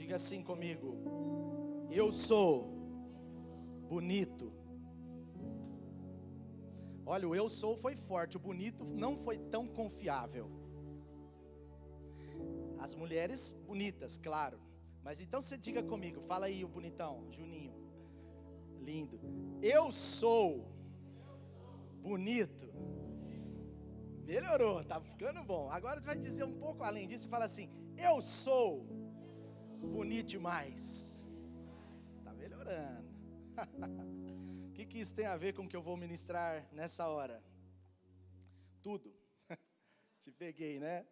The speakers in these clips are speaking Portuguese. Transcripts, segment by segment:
Diga assim comigo: eu sou bonito. Olha, o eu sou foi forte, o bonito não foi tão confiável. As mulheres bonitas, claro. Mas então você diga comigo, fala aí o bonitão, Juninho. Lindo. Eu sou bonito. Melhorou, tá ficando bom. Agora você vai dizer um pouco além disso e fala assim: eu sou bonito demais. Tá melhorando. O que isso tem a ver com o que eu vou ministrar nessa hora? Tudo. Te peguei, né?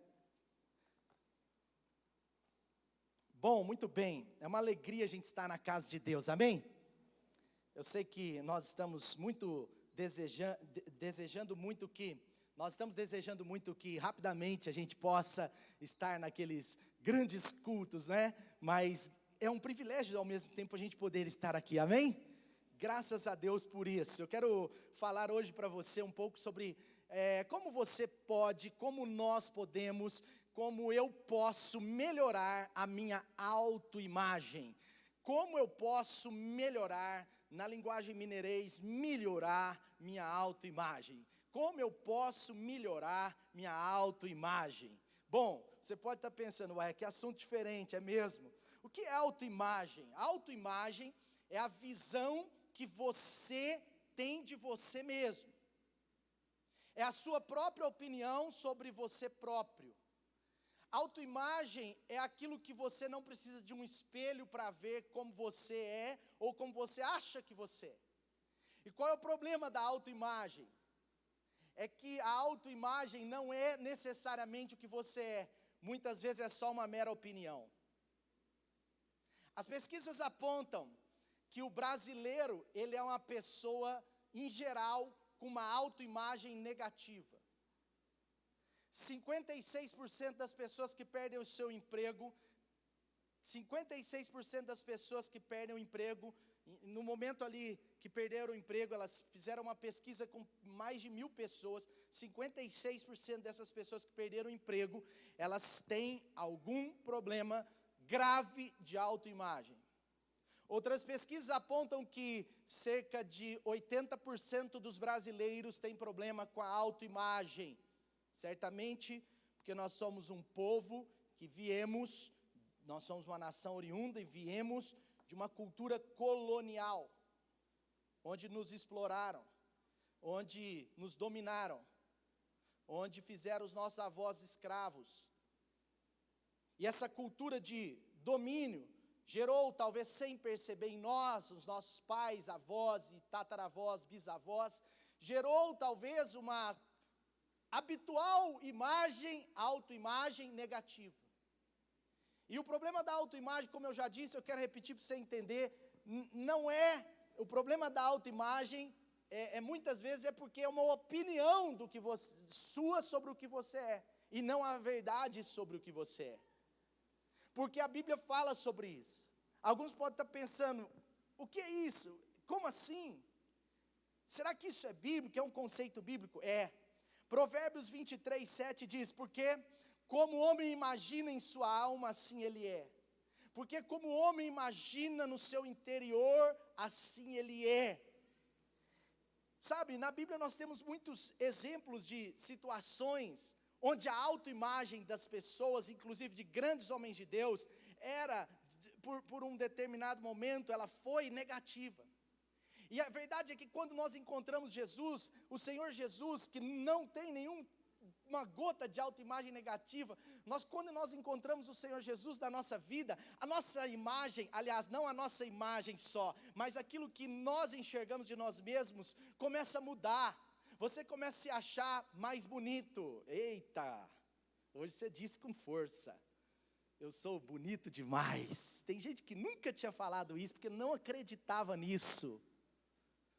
Bom, muito bem. É uma alegria a gente estar na casa de Deus, amém? Eu sei que nós estamos muito desejando muito que rapidamente a gente possa estar naqueles grandes cultos, né? Mas é um privilégio ao mesmo tempo a gente poder estar aqui, amém? Graças a Deus por isso. Eu quero falar hoje para você um pouco sobre como você pode, como nós podemos, como eu posso melhorar a minha autoimagem. Como eu posso melhorar, na linguagem mineirês, melhorar minha autoimagem. Como eu posso melhorar minha autoimagem? Bom, você pode estar pensando, ué, que assunto diferente, é mesmo? O que é autoimagem? Autoimagem é a visão que você tem de você mesmo. É a sua própria opinião sobre você próprio. Autoimagem é aquilo que você não precisa de um espelho para ver como você é ou como você acha que você é. E qual é o problema da autoimagem? É que a autoimagem não é necessariamente o que você é. Muitas vezes é só uma mera opinião. As pesquisas apontam que o brasileiro, ele é uma pessoa, em geral, com uma autoimagem negativa. 56% das pessoas que perdem o seu emprego, 56% das pessoas que perdem o emprego, no momento ali que perderam o emprego, elas fizeram uma pesquisa com mais de 1.000 pessoas, 56% dessas pessoas que perderam o emprego, elas têm algum problema grave de autoimagem. Outras pesquisas apontam que cerca de 80% dos brasileiros têm problema com a autoimagem. Certamente, porque nós somos um povo que nós somos uma nação oriunda e viemos de uma cultura colonial, onde nos exploraram, onde nos dominaram, onde fizeram os nossos avós escravos. E essa cultura de domínio gerou, talvez sem perceber em nós, os nossos pais, avós e tataravós, bisavós, gerou talvez uma habitual autoimagem negativa. E o problema da autoimagem, como eu já disse, eu quero repetir para você entender, não é, o problema da autoimagem, muitas vezes é porque é uma opinião sua sobre o que você é, e não a verdade sobre o que você é. Porque a Bíblia fala sobre isso. Alguns podem estar pensando, o que é isso? Como assim? Será que isso é bíblico? É um conceito bíblico? É. Provérbios 23:7 diz, porque como o homem imagina em sua alma, assim ele é. Porque como o homem imagina no seu interior, assim ele é. Sabe, na Bíblia nós temos muitos exemplos de situações onde a autoimagem das pessoas, inclusive de grandes homens de Deus, por um determinado momento, ela foi negativa. E a verdade é que quando nós encontramos Jesus, o Senhor Jesus, que não tem nenhuma gota de autoimagem negativa, quando nós encontramos o Senhor Jesus na nossa vida, a nossa imagem, aliás, não a nossa imagem só, mas aquilo que nós enxergamos de nós mesmos, começa a mudar. Você começa a se achar mais bonito. Eita, hoje você disse com força. Eu sou bonito demais. Tem gente que nunca tinha falado isso, porque não acreditava nisso.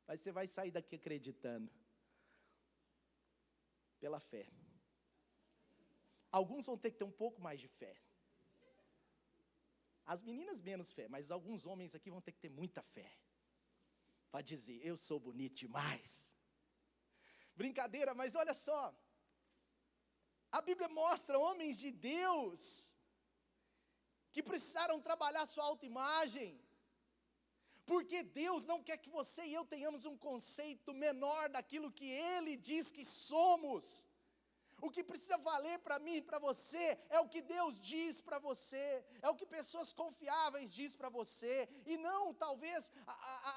Mas você vai sair daqui acreditando. Pela fé. Alguns vão ter que ter um pouco mais de fé. As meninas menos fé, mas alguns homens aqui vão ter que ter muita fé. Para dizer, eu sou bonito demais. Brincadeira, mas olha só. A Bíblia mostra homens de Deus que precisaram trabalhar sua autoimagem. Porque Deus não quer que você e eu tenhamos um conceito menor daquilo que Ele diz que somos. O que precisa valer para mim e para você é o que Deus diz para você, é o que pessoas confiáveis diz para você, e não talvez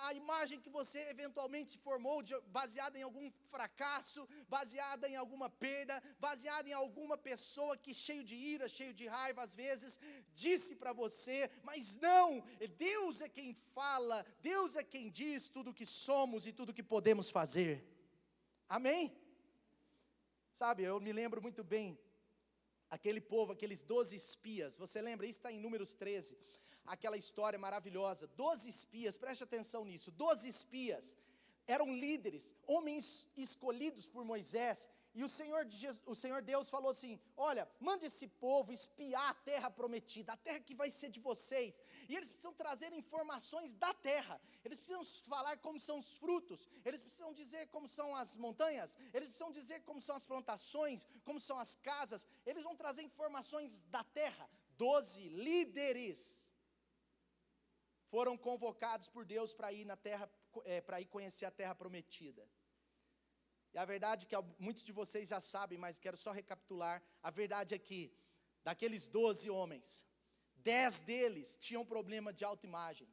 a imagem que você eventualmente formou baseada em algum fracasso, baseada em alguma perda, baseada em alguma pessoa que cheio de ira, cheio de raiva às vezes, disse para você, mas não, Deus é quem fala, Deus é quem diz tudo o que somos e tudo o que podemos fazer. Amém? Sabe, eu me lembro muito bem, aquele povo, aqueles 12 espias, você lembra? Isso está em Números 13, aquela história maravilhosa, 12 espias, preste atenção nisso, 12 espias, eram líderes, homens escolhidos por Moisés, e o Senhor Deus falou assim, olha, mande esse povo espiar a terra prometida, a terra que vai ser de vocês, e eles precisam trazer informações da terra, eles precisam falar como são os frutos, eles precisam dizer como são as montanhas, eles precisam dizer como são as plantações, como são as casas, eles vão trazer informações da terra. 12 líderes foram convocados por Deus para ir na terra, para ir conhecer a terra prometida. E a verdade é que muitos de vocês já sabem, mas quero só recapitular, a verdade é que, daqueles 12 homens, 10 deles tinham problema de autoimagem,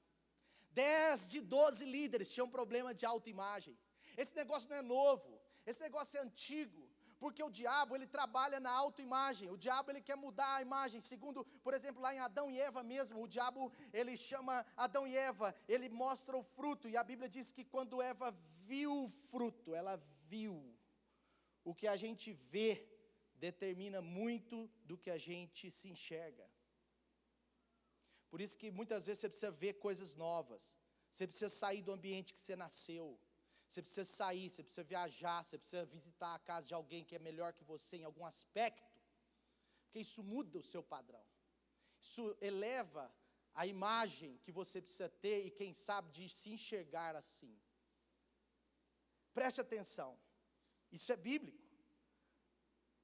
10 de 12 líderes tinham problema de autoimagem. Esse negócio não é novo, esse negócio é antigo, porque o diabo, ele trabalha na autoimagem, o diabo, ele quer mudar a imagem, segundo, por exemplo, lá em Adão e Eva mesmo, o diabo, ele chama Adão e Eva, ele mostra o fruto, e a Bíblia diz que quando Eva viu o fruto, ela viu, o que a gente vê, determina muito do que a gente se enxerga. Por isso que muitas vezes você precisa ver coisas novas, você precisa sair do ambiente que você nasceu, você precisa sair, você precisa viajar, você precisa visitar a casa de alguém que é melhor que você em algum aspecto, porque isso muda o seu padrão, isso eleva a imagem que você precisa ter e quem sabe de se enxergar assim. Preste atenção, isso é bíblico,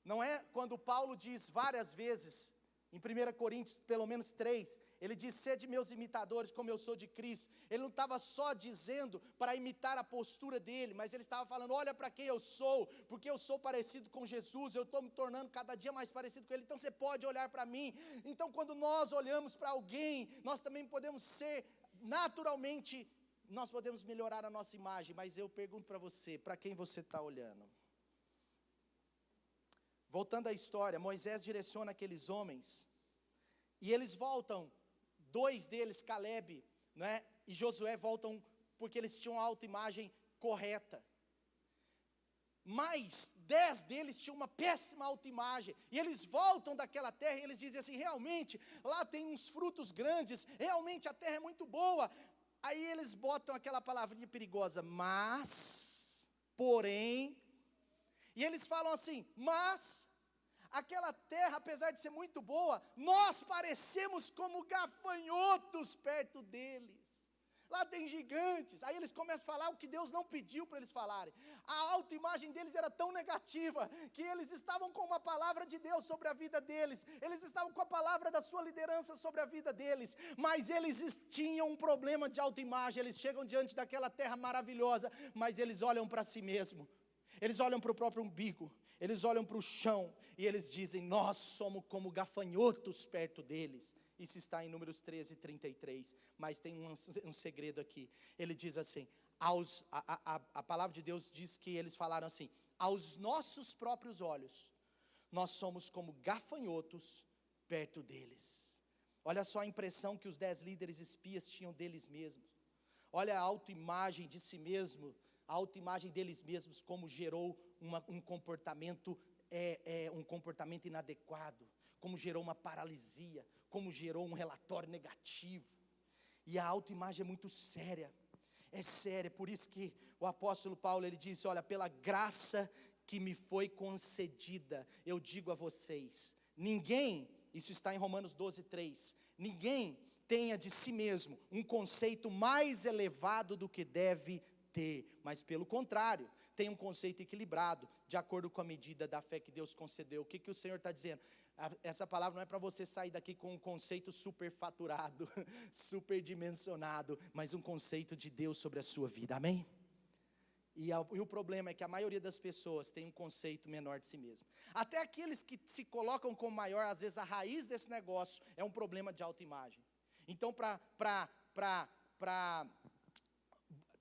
não é quando Paulo diz várias vezes, em 1 Coríntios, pelo menos 3, ele diz, sede meus imitadores como eu sou de Cristo, ele não estava só dizendo para imitar a postura dele, mas ele estava falando, olha para quem eu sou, porque eu sou parecido com Jesus, eu estou me tornando cada dia mais parecido com ele, então você pode olhar para mim, então quando nós olhamos para alguém, nós também podemos ser, naturalmente, nós podemos melhorar a nossa imagem, mas eu pergunto para você, para quem você está olhando? Voltando à história, Moisés direciona aqueles homens, e eles voltam, 2 deles, Caleb, né, e Josué voltam, porque eles tinham a autoimagem correta, mas 10 deles tinham uma péssima autoimagem, e eles voltam daquela terra, e eles dizem assim, realmente, lá tem uns frutos grandes, realmente a terra é muito boa, aí eles botam aquela palavrinha perigosa, mas, porém, e eles falam assim, mas, aquela terra, apesar de ser muito boa, nós parecemos como gafanhotos perto deles, lá tem gigantes, aí eles começam a falar o que Deus não pediu para eles falarem, a autoimagem deles era tão negativa, que eles estavam com uma palavra de Deus sobre a vida deles, eles estavam com a palavra da sua liderança sobre a vida deles, mas eles tinham um problema de autoimagem, eles chegam diante daquela terra maravilhosa, mas eles olham para si mesmo, eles olham para o próprio umbigo, eles olham para o chão, e eles dizem, nós somos como gafanhotos perto deles, isso está em Números 13, 33, mas tem um segredo aqui, ele diz assim, a palavra de Deus diz que eles falaram assim, aos nossos próprios olhos, nós somos como gafanhotos perto deles, olha só a impressão que os 10 líderes espias tinham deles mesmos, olha a autoimagem de si mesmo, a autoimagem deles mesmos, como gerou um comportamento inadequado, como gerou uma paralisia, como gerou um relatório negativo, e a autoimagem é muito séria, por isso que o apóstolo Paulo, ele disse, olha, pela graça que me foi concedida, eu digo a vocês, ninguém, isso está em Romanos 12, 3, ninguém tenha de si mesmo um conceito mais elevado do que deve ter, mas pelo contrário, tem um conceito equilibrado, de acordo com a medida da fé que Deus concedeu. O que o Senhor está dizendo? Essa palavra não é para você sair daqui com um conceito superfaturado, superdimensionado, mas um conceito de Deus sobre a sua vida, amém? E o problema é que a maioria das pessoas tem um conceito menor de si mesmo. Até aqueles que se colocam como maior, às vezes a raiz desse negócio é um problema de autoimagem. Então, para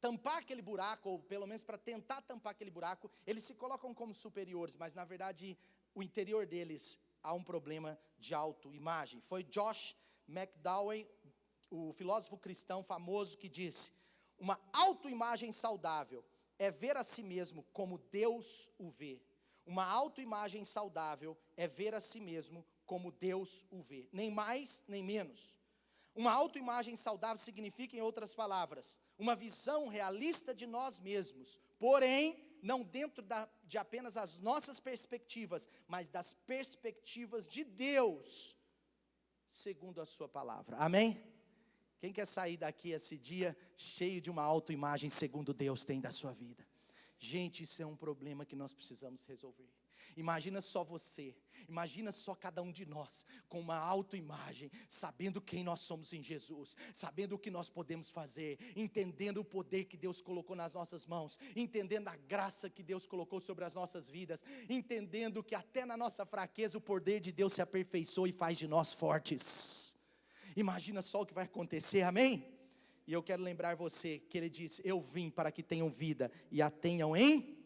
tampar aquele buraco, ou pelo menos para tentar tampar aquele buraco, eles se colocam como superiores, mas na verdade o interior deles há um problema de autoimagem. Foi Josh McDowell, o filósofo cristão famoso, que disse: uma autoimagem saudável é ver a si mesmo como Deus o vê. Uma autoimagem saudável é ver a si mesmo como Deus o vê, nem mais nem menos. Uma autoimagem saudável significa, em outras palavras, uma visão realista de nós mesmos, porém, não dentro de apenas as nossas perspectivas, mas das perspectivas de Deus, segundo a sua palavra, amém? Quem quer sair daqui esse dia cheio de uma autoimagem segundo Deus tem da sua vida? Gente, isso é um problema que nós precisamos resolver. Imagina só você, imagina só cada um de nós, com uma autoimagem, sabendo quem nós somos em Jesus, sabendo o que nós podemos fazer, entendendo o poder que Deus colocou nas nossas mãos, entendendo a graça que Deus colocou sobre as nossas vidas, entendendo que até na nossa fraqueza o poder de Deus se aperfeiçoa e faz de nós fortes. Imagina só o que vai acontecer, amém? E eu quero lembrar você que ele diz: eu vim para que tenham vida e a tenham em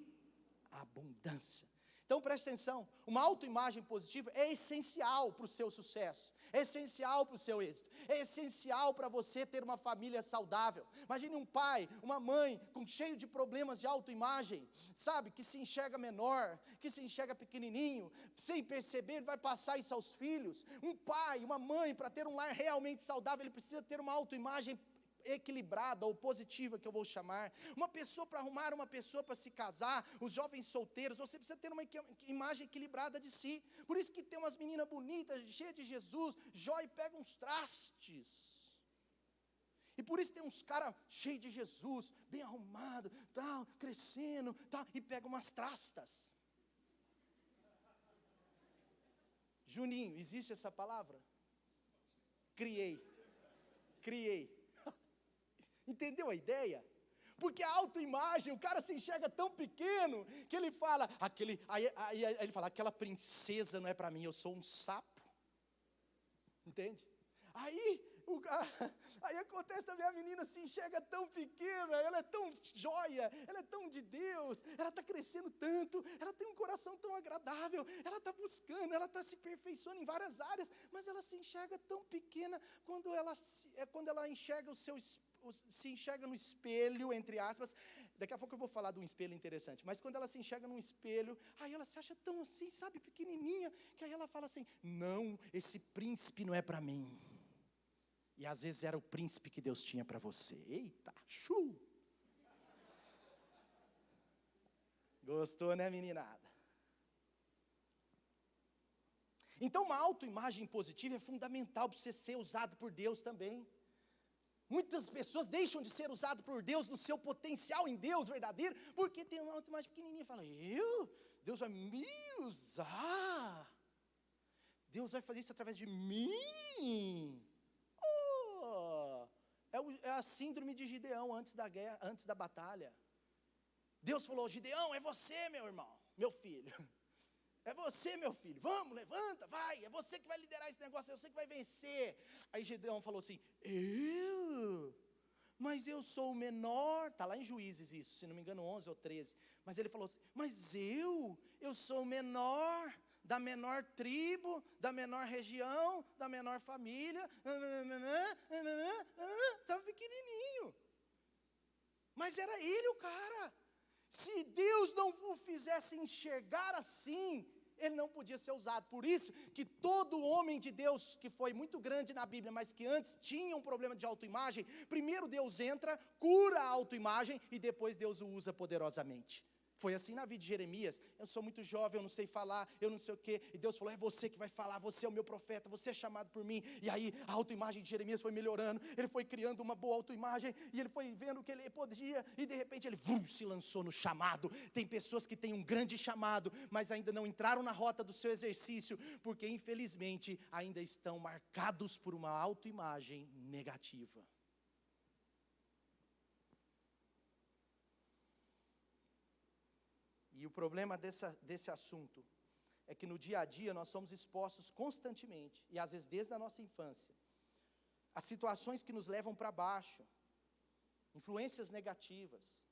abundância. Então preste atenção, uma autoimagem positiva é essencial para o seu sucesso, é essencial para o seu êxito, é essencial para você ter uma família saudável. Imagine um pai, uma mãe, cheio de problemas de autoimagem, sabe, que se enxerga menor, que se enxerga pequenininho, sem perceber, ele vai passar isso aos filhos. Um pai, uma mãe, para ter um lar realmente saudável, ele precisa ter uma autoimagem equilibrada ou positiva, que eu vou chamar. Uma pessoa, para arrumar uma pessoa para se casar, os jovens solteiros, você precisa ter uma imagem equilibrada de si. Por isso que tem umas meninas bonitas, cheias de Jesus, jóia, e pegam uns trastes. E por isso tem uns caras cheios de Jesus, bem arrumados, tal, crescendo, tal, e pegam umas trastas. Juninho, existe essa palavra? Criei. Entendeu a ideia? Porque a autoimagem, o cara se enxerga tão pequeno, que ele fala, aí ele fala, aquela princesa não é para mim, eu sou um sapo. Entende? Aí acontece também, a menina se enxerga tão pequena, ela é tão joia, ela é tão de Deus, ela está crescendo tanto, ela tem um coração tão agradável, ela está buscando, ela está se aperfeiçoando em várias áreas, mas ela se enxerga tão pequena, quando ela enxerga se enxerga no espelho, entre aspas. Daqui a pouco eu vou falar de um espelho interessante, mas quando ela se enxerga num espelho, aí ela se acha tão assim, sabe, pequenininha, que aí ela fala assim, não, esse príncipe não é para mim. E às vezes era o príncipe que Deus tinha para você. Eita, Gostou, né, meninada? Então uma autoimagem positiva é fundamental para você ser usado por Deus também. Muitas pessoas deixam de ser usadas por Deus no seu potencial em Deus verdadeiro, porque tem uma autoimagem pequenininha e fala, Deus vai me usar, Deus vai fazer isso através de mim. É a síndrome de Gideão antes da guerra, antes da batalha. Deus falou, Gideão, é você, meu irmão, meu filho. É você, meu filho, vamos, levanta, vai, é você que vai liderar esse negócio, é você que vai vencer. Aí Gideão falou assim, mas eu sou o menor, está lá em Juízes isso, se não me engano 11 ou 13. Mas ele falou assim, mas eu sou o menor, da menor tribo, da menor região, da menor família, estava pequenininho. Mas era ele o cara. Se Deus não o fizesse enxergar assim, ele não podia ser usado. Por isso que todo homem de Deus, que foi muito grande na Bíblia, mas que antes tinha um problema de autoimagem, primeiro Deus entra, cura a autoimagem, e depois Deus o usa poderosamente. Foi assim na vida de Jeremias. Eu sou muito jovem, eu não sei falar, eu não sei o quê. E Deus falou, é você que vai falar, você é o meu profeta, você é chamado por mim. E aí a autoimagem de Jeremias foi melhorando, ele foi criando uma boa autoimagem, e ele foi vendo que ele podia, e de repente ele se lançou no chamado. Tem pessoas que têm um grande chamado, mas ainda não entraram na rota do seu exercício, porque infelizmente ainda estão marcados por uma autoimagem negativa. E o problema desse assunto é que no dia a dia nós somos expostos constantemente, e às vezes desde a nossa infância, a situações que nos levam para baixo, influências negativas,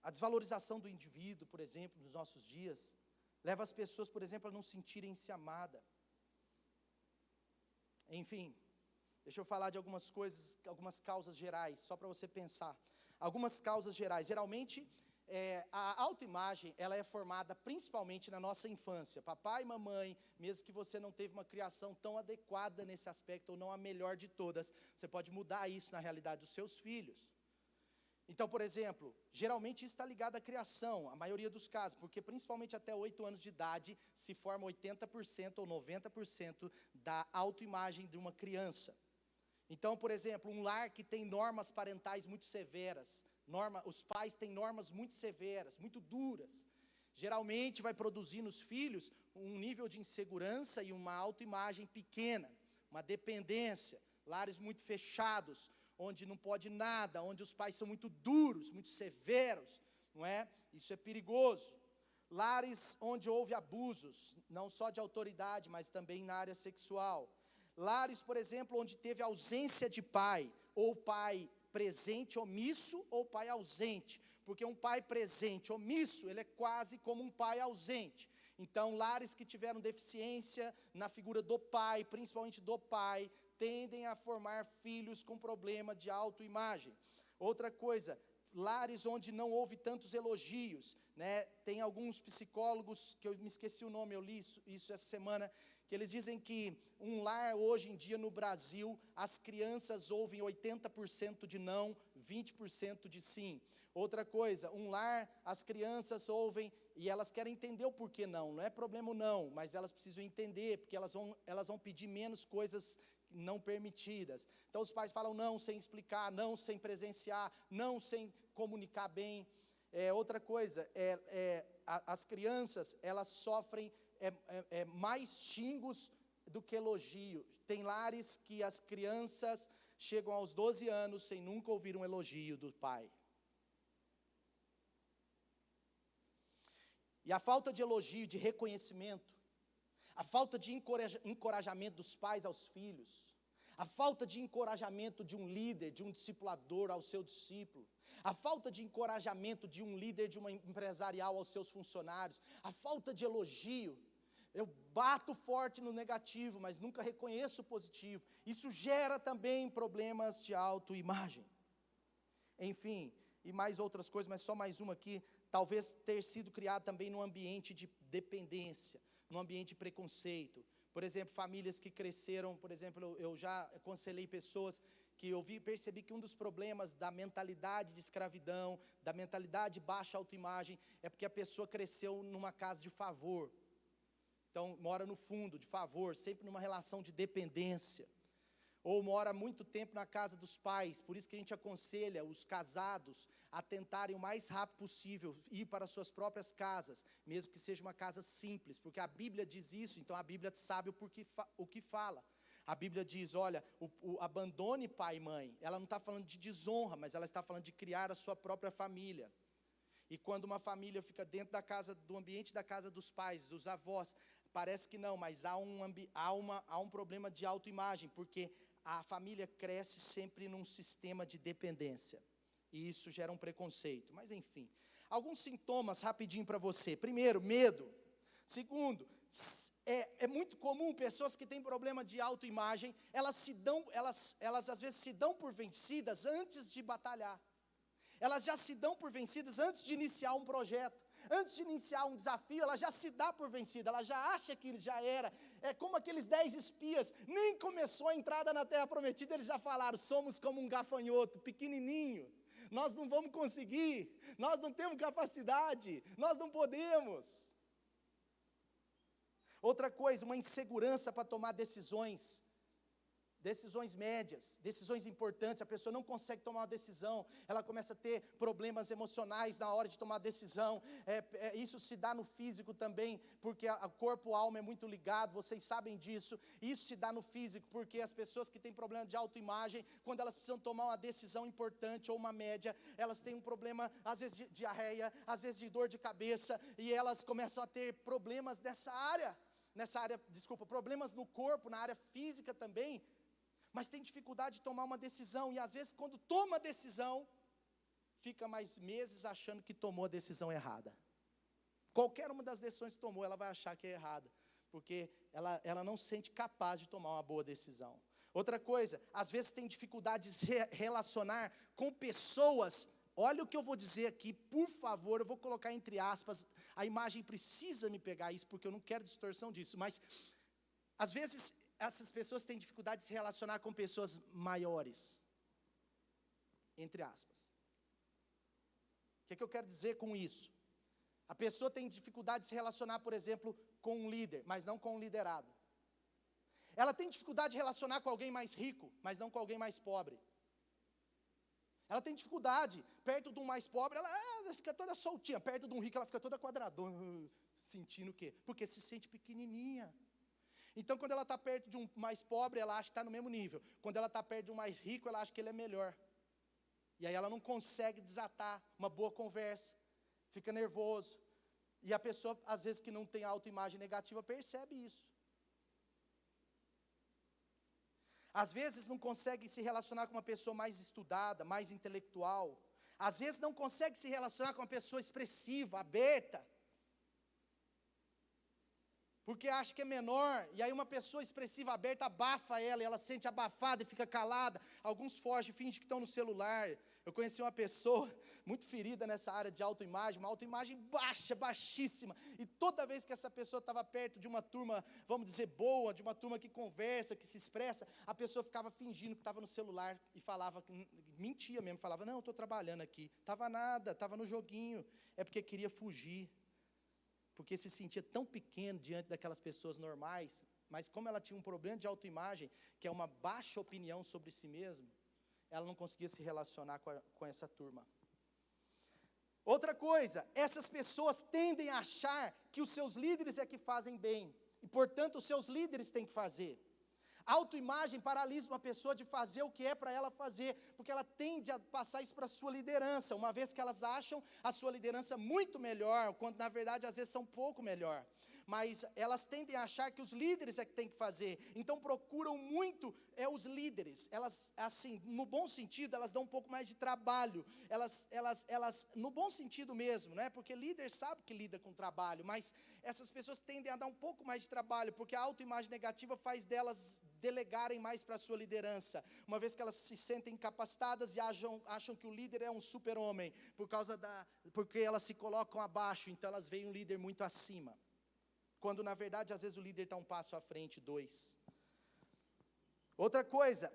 a desvalorização do indivíduo, por exemplo, nos nossos dias, leva as pessoas, por exemplo, a não sentirem-se amadas. Enfim, deixa eu falar de algumas coisas, algumas causas gerais, só para você pensar. Algumas causas gerais, geralmente, a autoimagem, ela é formada principalmente na nossa infância. Papai e mamãe, mesmo que você não teve uma criação tão adequada nesse aspecto, ou não a melhor de todas, você pode mudar isso na realidade dos seus filhos. Então, por exemplo, geralmente isso está ligado à criação, a maioria dos casos, porque principalmente até 8 anos de idade, se forma 80% ou 90% da autoimagem de uma criança. Então, por exemplo, um lar que tem normas parentais muito severas, os pais têm normas muito severas, muito duras, geralmente vai produzir nos filhos um nível de insegurança e uma autoimagem pequena, uma dependência, lares muito fechados, onde não pode nada, onde os pais são muito duros, muito severos, não é? Isso é perigoso. Lares onde houve abusos, não só de autoridade, mas também na área sexual. Lares, por exemplo, onde teve ausência de pai, ou pai presente omisso, ou pai ausente, porque um pai presente omisso, ele é quase como um pai ausente. Então, lares que tiveram deficiência na figura do pai, principalmente do pai, tendem a formar filhos com problema de autoimagem. Outra coisa, lares onde não houve tantos elogios, né? Tem alguns psicólogos, que eu me esqueci o nome, eu li isso essa semana, que eles dizem que um lar hoje em dia no Brasil, as crianças ouvem 80% de não, 20% de sim. Outra coisa, um lar, as crianças ouvem e elas querem entender o porquê não é problema o não, mas elas precisam entender, porque elas vão pedir menos coisas não permitidas. Então os pais falam não sem explicar, não sem presenciar, não sem comunicar bem. Outra coisa, as crianças, elas sofrem mais xingos do que elogio. Tem lares que as crianças chegam aos 12 anos sem nunca ouvir um elogio do pai. E a falta de elogio, de reconhecimento, a falta de encorajamento dos pais aos filhos, a falta de encorajamento de um líder, de um discipulador ao seu discípulo, a falta de encorajamento de um líder de uma empresarial aos seus funcionários, a falta de elogio, eu bato forte no negativo, mas nunca reconheço o positivo, isso gera também problemas de autoimagem. Enfim, e mais outras coisas, mas só mais uma aqui, talvez ter sido criado também num ambiente de dependência, num ambiente de preconceito. Por exemplo, famílias que cresceram, por exemplo, eu já aconselhei pessoas que eu percebi que um dos problemas da mentalidade de escravidão, da mentalidade de baixa autoimagem, é porque a pessoa cresceu numa casa de favor. Então, mora no fundo, de favor, sempre numa relação de dependência. Ou mora muito tempo na casa dos pais, por isso que a gente aconselha os casados a tentarem o mais rápido possível ir para suas próprias casas, mesmo que seja uma casa simples, porque a Bíblia diz isso, então a Bíblia sabe o que fala. A Bíblia diz, olha, abandone pai e mãe, ela não está falando de desonra, mas ela está falando de criar a sua própria família. E quando uma família fica dentro da casa, do ambiente da casa dos pais, dos avós, parece que não, mas há um problema de autoimagem, porque a família cresce sempre num sistema de dependência, e isso gera um preconceito, mas enfim. Alguns sintomas rapidinho para você. Primeiro, medo. Segundo, é muito comum pessoas que têm problema de autoimagem, elas às vezes se dão por vencidas antes de batalhar. Elas já se dão por vencidas antes de iniciar um projeto, antes de iniciar um desafio, ela já se dá por vencida, ela já acha que já era. É como aqueles 10 espias, nem começou a entrada na terra prometida, eles já falaram, somos como um gafanhoto, pequenininho. nós não vamos conseguir, nós não temos capacidade, nós não podemos. Outra coisa, uma insegurança para tomar decisões médias, decisões importantes, a pessoa não consegue tomar uma decisão, ela começa a ter problemas emocionais na hora de tomar decisão, isso se dá no físico também, porque o corpo e a alma é muito ligado, vocês sabem disso, isso se dá no físico, porque as pessoas que têm problema de autoimagem, quando elas precisam tomar uma decisão importante ou uma média, elas têm um problema, às vezes de diarreia, às vezes de dor de cabeça, e elas começam a ter problemas problemas no corpo, na área física também, mas tem dificuldade de tomar uma decisão, e às vezes quando toma a decisão, fica mais meses achando que tomou a decisão errada. Qualquer uma das decisões que tomou, ela vai achar que é errada, porque ela não se sente capaz de tomar uma boa decisão. Outra coisa, às vezes tem dificuldade de se relacionar com pessoas. Olha o que eu vou dizer aqui, por favor, eu vou colocar entre aspas, a imagem precisa me pegar isso, porque eu não quero distorção disso, mas às vezes essas pessoas têm dificuldade de se relacionar com pessoas maiores, entre aspas. O que eu quero dizer com isso? A pessoa tem dificuldade de se relacionar, por exemplo, com um líder, mas não com um liderado. Ela tem dificuldade de relacionar com alguém mais rico, mas não com alguém mais pobre. Ela tem dificuldade, perto de um mais pobre, ela fica toda soltinha, perto de um rico ela fica toda quadradona, sentindo o quê? Porque se sente pequenininha. Então, quando ela está perto de um mais pobre, ela acha que está no mesmo nível. Quando ela está perto de um mais rico, ela acha que ele é melhor. E aí ela não consegue desatar uma boa conversa, fica nervoso. E a pessoa, às vezes, que não tem autoimagem negativa, percebe isso. Às vezes não consegue se relacionar com uma pessoa mais estudada, mais intelectual. Às vezes não consegue se relacionar com uma pessoa expressiva, aberta. Porque acha que é menor, e aí uma pessoa expressiva, aberta, abafa ela, e ela se sente abafada e fica calada. Alguns fogem, fingem que estão no celular. Eu conheci uma pessoa muito ferida nessa área de autoimagem, uma autoimagem baixa, baixíssima. E toda vez que essa pessoa estava perto de uma turma, vamos dizer, boa, de uma turma que conversa, que se expressa, a pessoa ficava fingindo que estava no celular e falava, mentia mesmo, falava, não, eu estou trabalhando aqui. Estava nada, estava no joguinho. É porque queria fugir. Porque se sentia tão pequeno diante daquelas pessoas normais, mas como ela tinha um problema de autoimagem, que é uma baixa opinião sobre si mesma, ela não conseguia se relacionar com essa turma. Outra coisa, essas pessoas tendem a achar que os seus líderes é que fazem bem, e portanto os seus líderes têm que fazer. A autoimagem paralisa uma pessoa de fazer o que é para ela fazer, porque ela tende a passar isso para a sua liderança, uma vez que elas acham a sua liderança muito melhor, quando na verdade às vezes são um pouco melhor. Mas elas tendem a achar que os líderes é que tem que fazer, então procuram muito os líderes. Elas, assim, no bom sentido, elas dão um pouco mais de trabalho, elas no bom sentido mesmo, né? Porque líder sabe que lida com trabalho, mas essas pessoas tendem a dar um pouco mais de trabalho, porque a autoimagem negativa faz delas delegarem mais para a sua liderança, uma vez que elas se sentem incapacitadas e acham que o líder é um super-homem, porque elas se colocam abaixo, então elas veem um líder muito acima. Quando na verdade às vezes o líder está um passo à frente, 2. Outra coisa,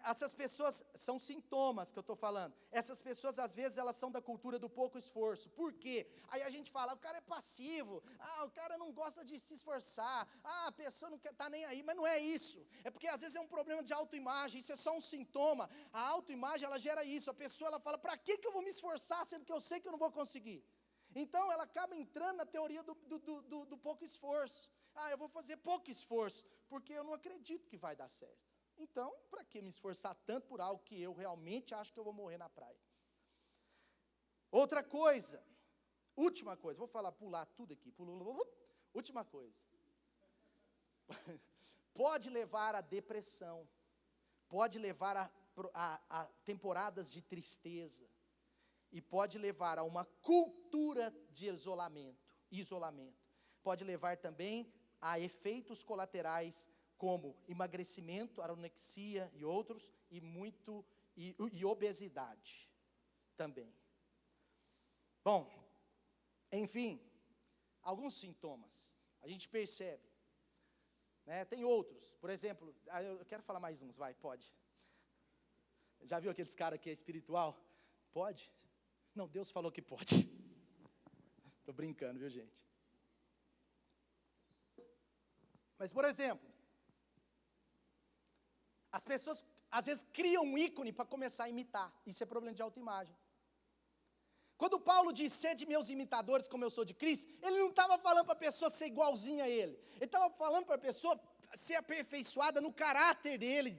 essas pessoas, são sintomas que eu estou falando, essas pessoas às vezes elas são da cultura do pouco esforço. Por quê? Aí a gente fala, o cara é passivo, o cara não gosta de se esforçar, a pessoa não está nem aí, mas não é isso, é porque às vezes é um problema de autoimagem, isso é só um sintoma. A autoimagem ela gera isso, a pessoa ela fala, para que eu vou me esforçar, sendo que eu sei que eu não vou conseguir? Então ela acaba entrando na teoria do pouco esforço. Eu vou fazer pouco esforço, porque eu não acredito que vai dar certo. Então, para que me esforçar tanto por algo que eu realmente acho que eu vou morrer na praia? Outra coisa, última coisa, vou pular tudo aqui, última coisa. Pode levar à depressão, pode levar a temporadas de tristeza, e pode levar a uma cultura de isolamento. Pode levar também a efeitos colaterais como emagrecimento, anorexia e outros, e obesidade também. Bom, enfim, alguns sintomas, a gente percebe, né? Tem outros, por exemplo, eu quero falar mais uns, pode. Já viu aqueles caras que é espiritual? Pode? Não, Deus falou que pode. Estou brincando, viu, gente? Mas, por exemplo, as pessoas às vezes criam um ícone para começar a imitar. Isso é problema de autoimagem. Quando Paulo diz, sede meus imitadores como eu sou de Cristo, ele não estava falando para a pessoa ser igualzinha a ele. Ele estava falando para a pessoa ser aperfeiçoada no caráter dele,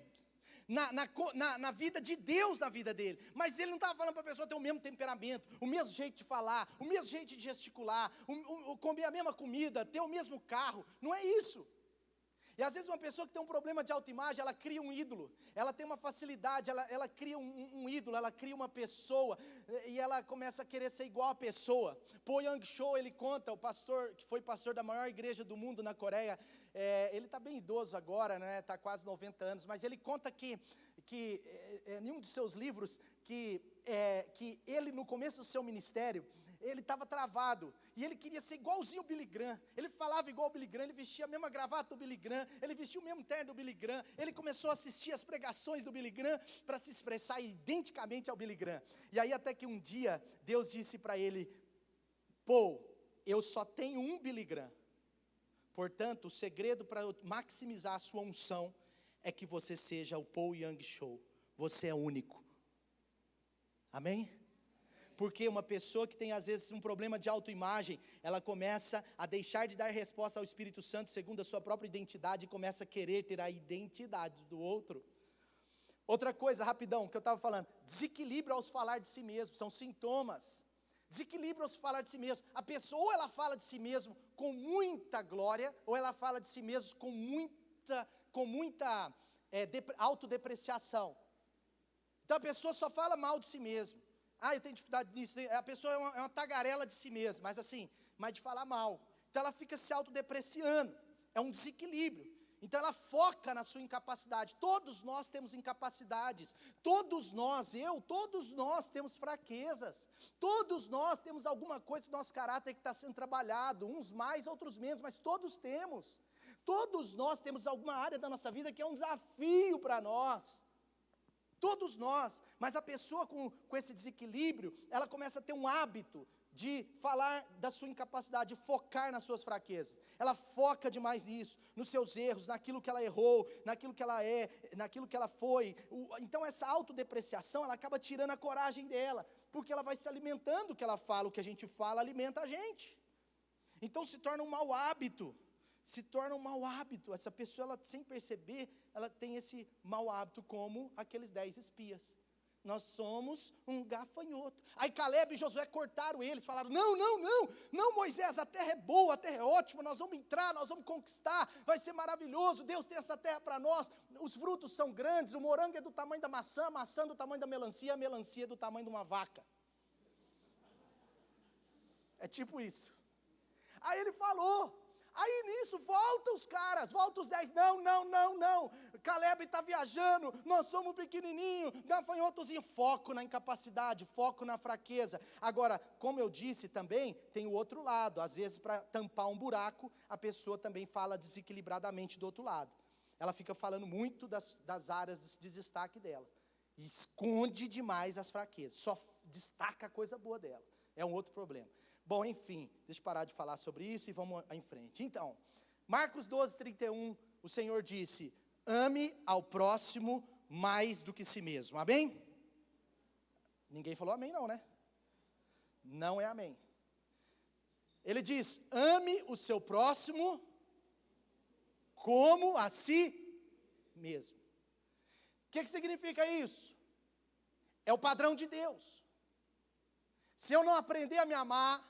na vida de Deus na vida dele. Mas ele não estava falando para a pessoa ter o mesmo temperamento, o mesmo jeito de falar, o mesmo jeito de gesticular, comer a mesma comida, ter o mesmo carro. Não é isso. E às vezes uma pessoa que tem um problema de autoimagem, ela cria um ídolo, ela tem uma facilidade, ela cria um ídolo, ela cria uma pessoa, e ela começa a querer ser igual a pessoa. Paul Yang-cho, ele conta, o pastor, que foi pastor da maior igreja do mundo na Coreia, ele está bem idoso agora, né, está quase 90 anos, mas ele conta que em um de seus livros, que ele no começo do seu ministério, ele estava travado, e ele queria ser igualzinho ao Billy Graham. Ele falava igual ao Billy Graham, ele vestia a mesma gravata do Billy Graham, ele vestia o mesmo terno do Billy Graham, ele começou a assistir as pregações do Billy Graham, para se expressar identicamente ao Billy Graham. E aí até que um dia, Deus disse para ele, Paul, eu só tenho um Billy Graham, portanto, o segredo para maximizar a sua unção, é que você seja o Paul Yang-cho, você é único. Amém? Porque uma pessoa que tem às vezes um problema de autoimagem, ela começa a deixar de dar resposta ao Espírito Santo segundo a sua própria identidade e começa a querer ter a identidade do outro. Outra coisa, rapidão, que eu estava falando, desequilíbrio ao falar de si mesmo, são sintomas. Desequilíbrio ao falar de si mesmo. A pessoa ou ela fala de si mesmo com muita glória, ou ela fala de si mesmo com muita autodepreciação. Então a pessoa só fala mal de si mesmo. Eu tenho dificuldade nisso. A pessoa é uma tagarela de si mesma, mas de falar mal. Então ela fica se autodepreciando. É um desequilíbrio. Então ela foca na sua incapacidade. Todos nós temos incapacidades. Todos nós temos fraquezas. Todos nós temos alguma coisa do nosso caráter que está sendo trabalhado. Uns mais, outros menos, mas todos temos. Todos nós temos alguma área da nossa vida que é um desafio para nós. Todos nós, mas a pessoa com esse desequilíbrio, ela começa a ter um hábito de falar da sua incapacidade, de focar nas suas fraquezas. Ela foca demais nisso, nos seus erros, naquilo que ela errou, naquilo que ela é, naquilo que ela foi. Então essa autodepreciação, ela acaba tirando a coragem dela, porque ela vai se alimentando do que ela fala, o que a gente fala alimenta a gente. Então se torna um mau hábito. Essa pessoa, ela, sem perceber, ela tem esse mau hábito, como aqueles 10 espias. Nós somos um gafanhoto. Aí Caleb e Josué cortaram eles, falaram, não Moisés, a terra é boa, a terra é ótima, nós vamos entrar, nós vamos conquistar, vai ser maravilhoso, Deus tem essa terra para nós, os frutos são grandes, o morango é do tamanho da maçã, a maçã é do tamanho da melancia, a melancia é do tamanho de uma vaca. É tipo isso. Aí ele falou, aí nisso, volta os caras, volta os 10, não, Caleb está viajando, nós somos pequenininho, gafanhotozinho, foco na incapacidade, foco na fraqueza. Agora, como eu disse também, tem o outro lado, às vezes para tampar um buraco, a pessoa também fala desequilibradamente do outro lado. Ela fica falando muito das áreas de destaque dela, e esconde demais as fraquezas, só destaca a coisa boa dela, é um outro problema. Bom, enfim, deixa eu parar de falar sobre isso e vamos em frente. Então, Marcos 12, 31, o Senhor disse, ame ao próximo mais do que si mesmo, amém? Ninguém falou amém não, né? Não é amém. Ele diz, ame o seu próximo como a si mesmo. O que significa isso? É o padrão de Deus. Se eu não aprender a me amar,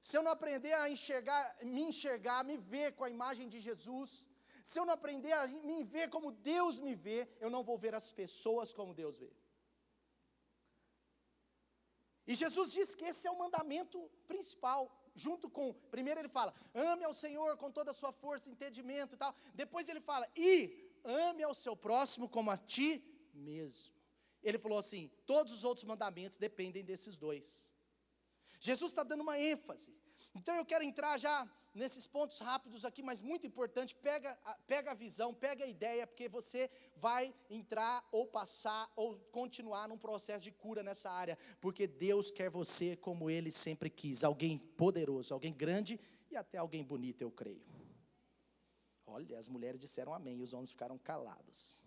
se eu não aprender a enxergar, me ver com a imagem de Jesus, se eu não aprender a me ver como Deus me vê, eu não vou ver as pessoas como Deus vê. E Jesus diz que esse é o mandamento principal, junto com, primeiro ele fala, ame ao Senhor com toda a sua força, entendimento e tal, depois ele fala, e ame ao seu próximo como a ti mesmo. Ele falou assim, todos os outros mandamentos dependem desses dois. Jesus está dando uma ênfase. Então eu quero entrar já nesses pontos rápidos aqui, mas muito importante, pega a visão, pega a ideia, porque você vai entrar ou passar ou continuar num processo de cura nessa área, porque Deus quer você como Ele sempre quis, alguém poderoso, alguém grande e até alguém bonito, eu creio. Olha, as mulheres disseram amém, e os homens ficaram calados.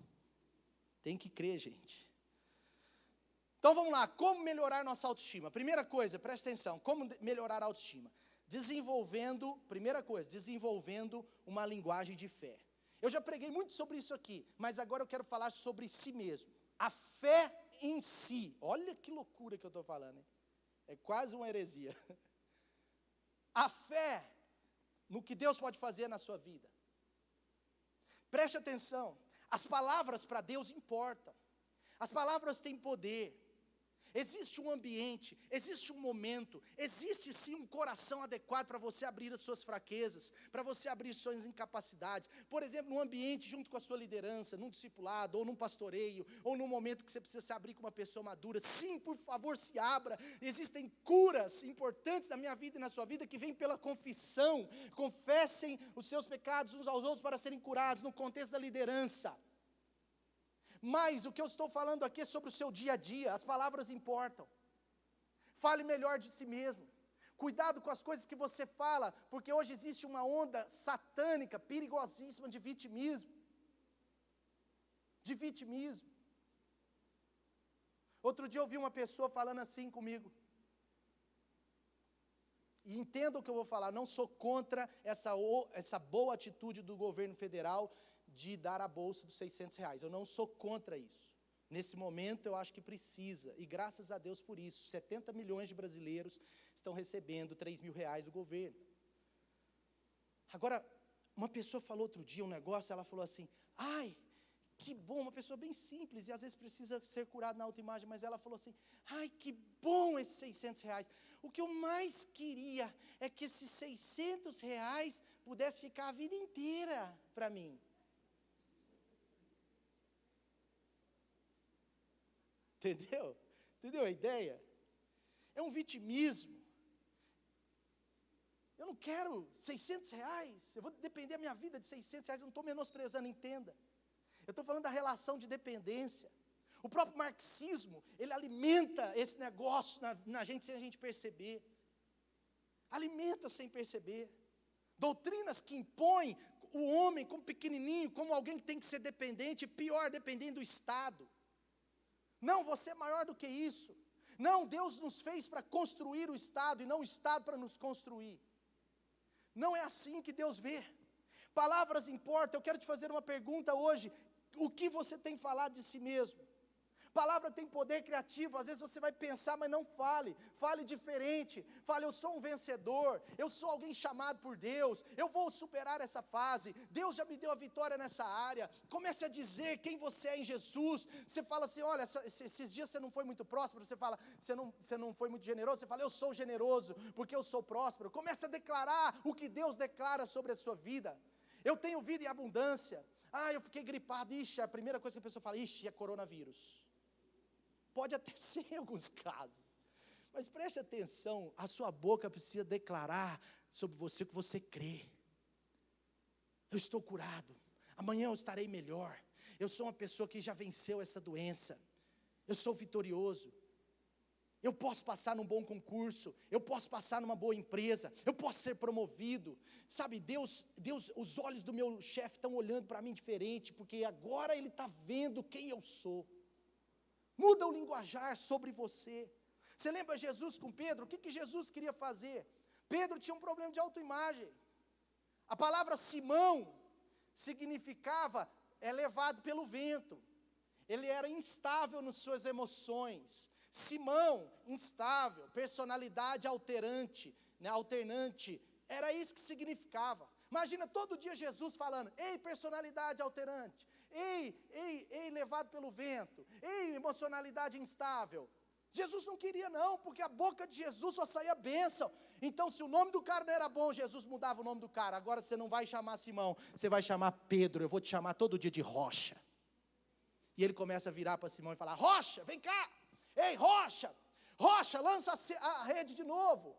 Tem que crer, gente. Então vamos lá, como melhorar nossa autoestima? Primeira coisa, presta atenção, como melhorar a autoestima? Primeira coisa, desenvolvendo uma linguagem de fé. Eu já preguei muito sobre isso aqui, mas agora eu quero falar sobre si mesmo. A fé em si, olha que loucura que eu estou falando, hein? É quase uma heresia. A fé no que Deus pode fazer na sua vida. Preste atenção, as palavras para Deus importam. As palavras têm poder. Existe um ambiente, existe um momento, existe sim um coração adequado para você abrir as suas fraquezas, para você abrir suas incapacidades. Por exemplo, num ambiente junto com a sua liderança, num discipulado, ou num pastoreio, ou num momento que você precisa se abrir com uma pessoa madura. Sim, por favor, se abra. Existem curas importantes na minha vida e na sua vida que vêm pela confissão. Confessem os seus pecados uns aos outros para serem curados no contexto da liderança. Mas o que eu estou falando aqui é sobre o seu dia a dia, as palavras importam. Fale melhor de si mesmo. Cuidado com as coisas que você fala, porque hoje existe uma onda satânica, perigosíssima de vitimismo. Outro dia eu ouvi uma pessoa falando assim comigo. E entenda o que eu vou falar, não sou contra essa boa atitude do governo federal de dar a bolsa dos R$600, eu não sou contra isso. Nesse momento eu acho que precisa, e graças a Deus por isso, 70 milhões de brasileiros estão recebendo R$3.000 do governo. Agora, uma pessoa falou outro dia um negócio, ela falou assim, ai, que bom, uma pessoa bem simples, e às vezes precisa ser curada na autoimagem, mas ela falou assim, ai, que bom esses R$600, o que eu mais queria é que esses R$600 pudesse ficar a vida inteira para mim. Entendeu? Entendeu a ideia? É um vitimismo. Eu não quero R$600, eu vou depender da minha vida de R$600, eu não estou menosprezando, entenda. Eu estou falando da relação de dependência. O próprio marxismo, ele alimenta esse negócio na gente sem a gente perceber. Alimenta sem perceber. Doutrinas que impõem o homem como pequenininho, como alguém que tem que ser dependente, pior, dependendo do Estado. Não, você é maior do que isso. Não, Deus nos fez para construir o Estado e não o Estado para nos construir. Não é assim que Deus vê. Palavras importam. Eu quero te fazer uma pergunta hoje. O que você tem falado de si mesmo? Palavra tem poder criativo, às vezes você vai pensar, mas não fale diferente, fale, eu sou um vencedor, eu sou alguém chamado por Deus, eu vou superar essa fase, Deus já me deu a vitória nessa área. Comece a dizer quem você é em Jesus. Você fala assim, olha, esses dias você não foi muito próspero, você fala, você não foi muito generoso, você fala, eu sou generoso, porque eu sou próspero. Comece a declarar o que Deus declara sobre a sua vida. Eu tenho vida em abundância. Eu fiquei gripado, a primeira coisa que a pessoa fala, é coronavírus. Pode até ser em alguns casos, mas preste atenção, a sua boca precisa declarar sobre você o que você crê. Eu estou curado, amanhã eu estarei melhor, eu sou uma pessoa que já venceu essa doença, eu sou vitorioso, eu posso passar num bom concurso, eu posso passar numa boa empresa, eu posso ser promovido. Sabe, Deus, os olhos do meu chefe estão olhando para mim diferente, porque agora ele está vendo quem eu sou. Muda o linguajar sobre você. Você lembra Jesus com Pedro? O que Jesus queria fazer? Pedro tinha um problema de autoimagem. A palavra Simão significava levado pelo vento. Ele era instável nas suas emoções. Simão, instável, personalidade alternante. Era isso que significava. Imagina todo dia Jesus falando, ei, personalidade alterante. Ei, levado pelo vento. Ei, emocionalidade instável. Jesus não queria não, porque a boca de Jesus só saía bênção. Então se o nome do cara não era bom, Jesus mudava o nome do cara. Agora você não vai chamar Simão, você vai chamar Pedro. Eu vou te chamar todo dia de Rocha. E ele começa a virar para Simão e falar, Rocha, vem cá. Ei, Rocha, lança a rede de novo.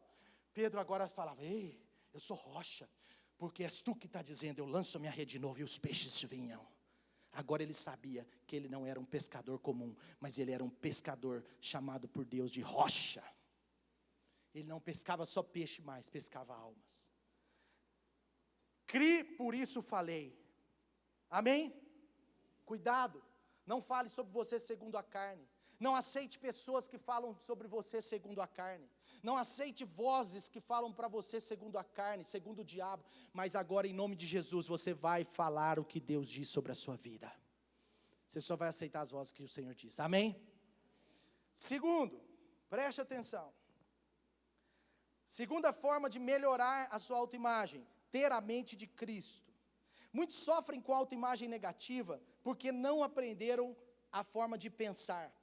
Pedro agora falava, ei, eu sou Rocha, porque és tu que está dizendo, eu lanço a minha rede de novo e os peixes vinham. Agora ele sabia que ele não era um pescador comum, mas ele era um pescador chamado por Deus de rocha. Ele não pescava só peixe mais, pescava almas. Cri, por isso falei. Amém? Cuidado, não fale sobre você segundo a carne. Não aceite pessoas que falam sobre você segundo a carne. Não aceite vozes que falam para você segundo a carne, segundo o diabo. Mas agora, em nome de Jesus, você vai falar o que Deus diz sobre a sua vida. Você só vai aceitar as vozes que o Senhor diz. Amém? Segundo, preste atenção. Segunda forma de melhorar a sua autoimagem, ter a mente de Cristo. Muitos sofrem com autoimagem negativa porque não aprenderam a forma de pensar.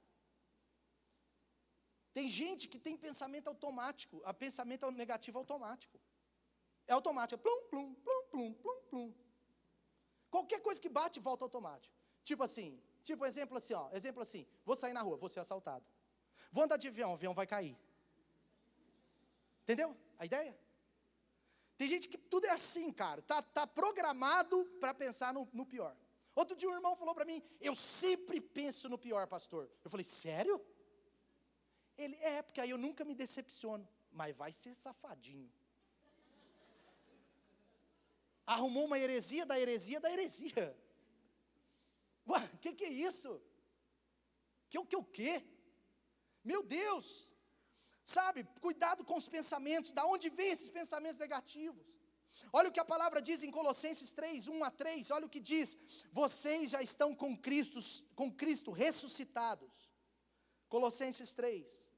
Tem gente que tem pensamento automático, a pensamento negativo automático. É automático, é plum, plum, plum, plum, plum, plum. Qualquer coisa que bate, volta automático. Exemplo assim, vou sair na rua, vou ser assaltado. Vou andar de avião, o avião vai cair. Entendeu a ideia? Tem gente que tudo é assim, cara, tá programado para pensar no pior. Outro dia um irmão falou para mim, eu sempre penso no pior, pastor. Eu falei, sério? Ele, porque aí eu nunca me decepciono, mas vai ser safadinho. Arrumou uma heresia da heresia da heresia. Ué, que é isso? O quê? Meu Deus! Sabe, cuidado com os pensamentos, da onde vem esses pensamentos negativos? Olha o que a palavra diz em Colossenses 3, 1-3, olha o que diz, vocês já estão com Cristo ressuscitados. Colossenses 3,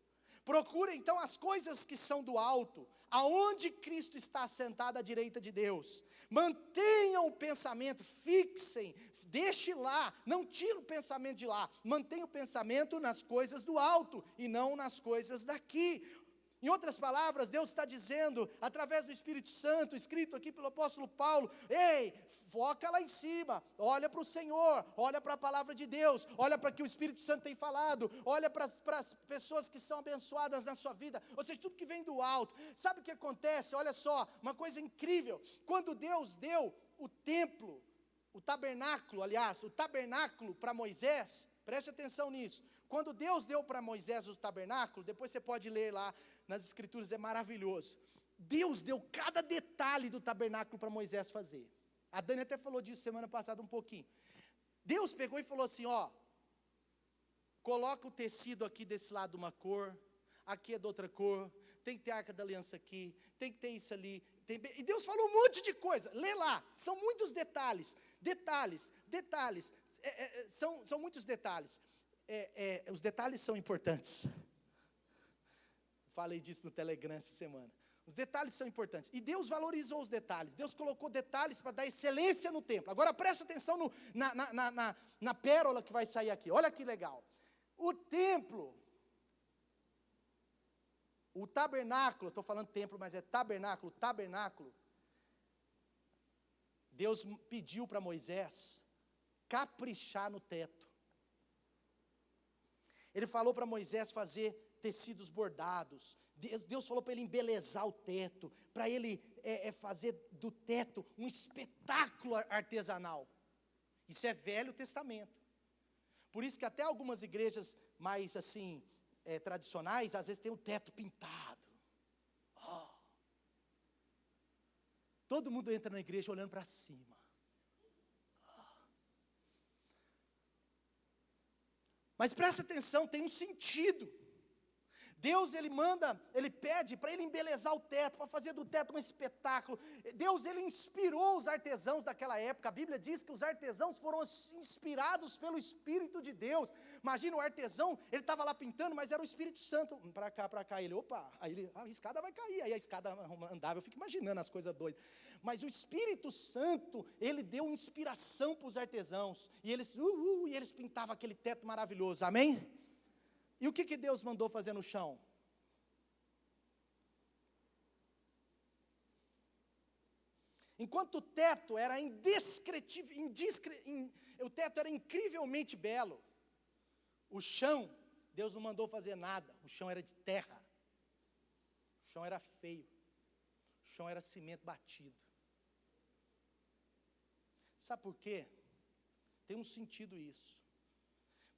procura então as coisas que são do alto, aonde Cristo está sentado à direita de Deus, mantenham o pensamento, fixem, deixe lá, não tire o pensamento de lá, mantenha o pensamento nas coisas do alto, e não nas coisas daqui. Em outras palavras, Deus está dizendo, através do Espírito Santo, escrito aqui pelo apóstolo Paulo, ei, foca lá em cima, olha para o Senhor, olha para a palavra de Deus, olha para o que o Espírito Santo tem falado, olha para as pessoas que são abençoadas na sua vida, ou seja, tudo que vem do alto. Sabe o que acontece? Olha só, uma coisa incrível, quando Deus deu o templo, o tabernáculo para Moisés, preste atenção nisso, quando Deus deu para Moisés o tabernáculo, depois você pode ler lá nas escrituras, é maravilhoso, Deus deu cada detalhe do tabernáculo para Moisés fazer. A Dani até falou disso semana passada um pouquinho. Deus pegou e falou assim, coloca o tecido aqui desse lado uma cor, aqui é de outra cor, tem que ter a arca da aliança aqui, tem que ter isso ali, e Deus falou um monte de coisa, lê lá, são muitos detalhes, são muitos detalhes, os detalhes são importantes, falei disso no Telegram essa semana, os detalhes são importantes, e Deus valorizou os detalhes, Deus colocou detalhes para dar excelência no templo. Agora presta atenção na pérola que vai sair aqui, olha que legal, o templo, o tabernáculo, estou falando templo, mas é tabernáculo, Deus pediu para Moisés caprichar no teto. Ele falou para Moisés fazer tecidos bordados. Deus falou para ele embelezar o teto, para ele fazer do teto um espetáculo artesanal. Isso é Velho Testamento. Por isso que até algumas igrejas mais assim, tradicionais, às vezes tem o teto pintado. Todo mundo entra na igreja olhando para cima. Mas presta atenção, tem um sentido. Deus, ele pede para ele embelezar o teto, para fazer do teto um espetáculo. Deus, ele inspirou os artesãos daquela época. A Bíblia diz que os artesãos foram inspirados pelo Espírito de Deus. Imagina o artesão, ele estava lá pintando, mas era o Espírito Santo. Para cá, ele, aí a escada vai cair, aí a escada andava, eu fico imaginando as coisas doidas. Mas o Espírito Santo, ele deu inspiração para os artesãos, e eles pintavam aquele teto maravilhoso, amém? E o que Deus mandou fazer no chão? Enquanto o teto era o teto era incrivelmente belo, o chão, Deus não mandou fazer nada, o chão era de terra, o chão era feio, o chão era cimento batido. Sabe por quê? Tem um sentido isso.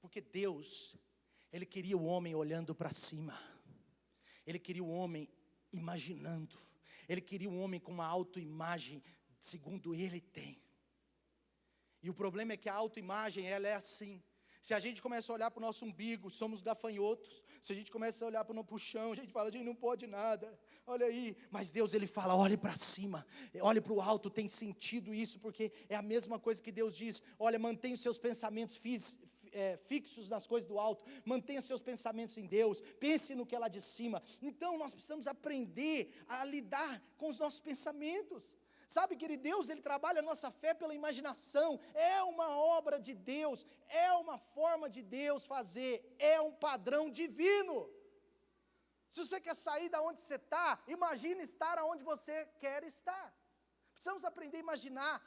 Porque Deus, Ele queria o homem olhando para cima. Ele queria o homem imaginando. Ele queria um homem com uma autoimagem, segundo Ele tem. E o problema é que a autoimagem, ela é assim. Se a gente começa a olhar para o nosso umbigo, somos gafanhotos. Se a gente começa a olhar para o chão, a gente fala, a gente não pode nada. Olha aí. Mas Deus, Ele fala, olhe para cima. Olhe para o alto, tem sentido isso, porque é a mesma coisa que Deus diz. Olha, mantenha os seus pensamentos fixos nas coisas do alto. Mantenha os seus pensamentos em Deus. Pense no que é lá de cima. Então, nós precisamos aprender a lidar com os nossos pensamentos. Sabe, querido, Deus, Ele trabalha a nossa fé pela imaginação, é uma obra de Deus, é uma forma de Deus fazer, é um padrão divino. Se você quer sair da onde você está, imagine estar aonde você quer estar. Precisamos aprender a imaginar.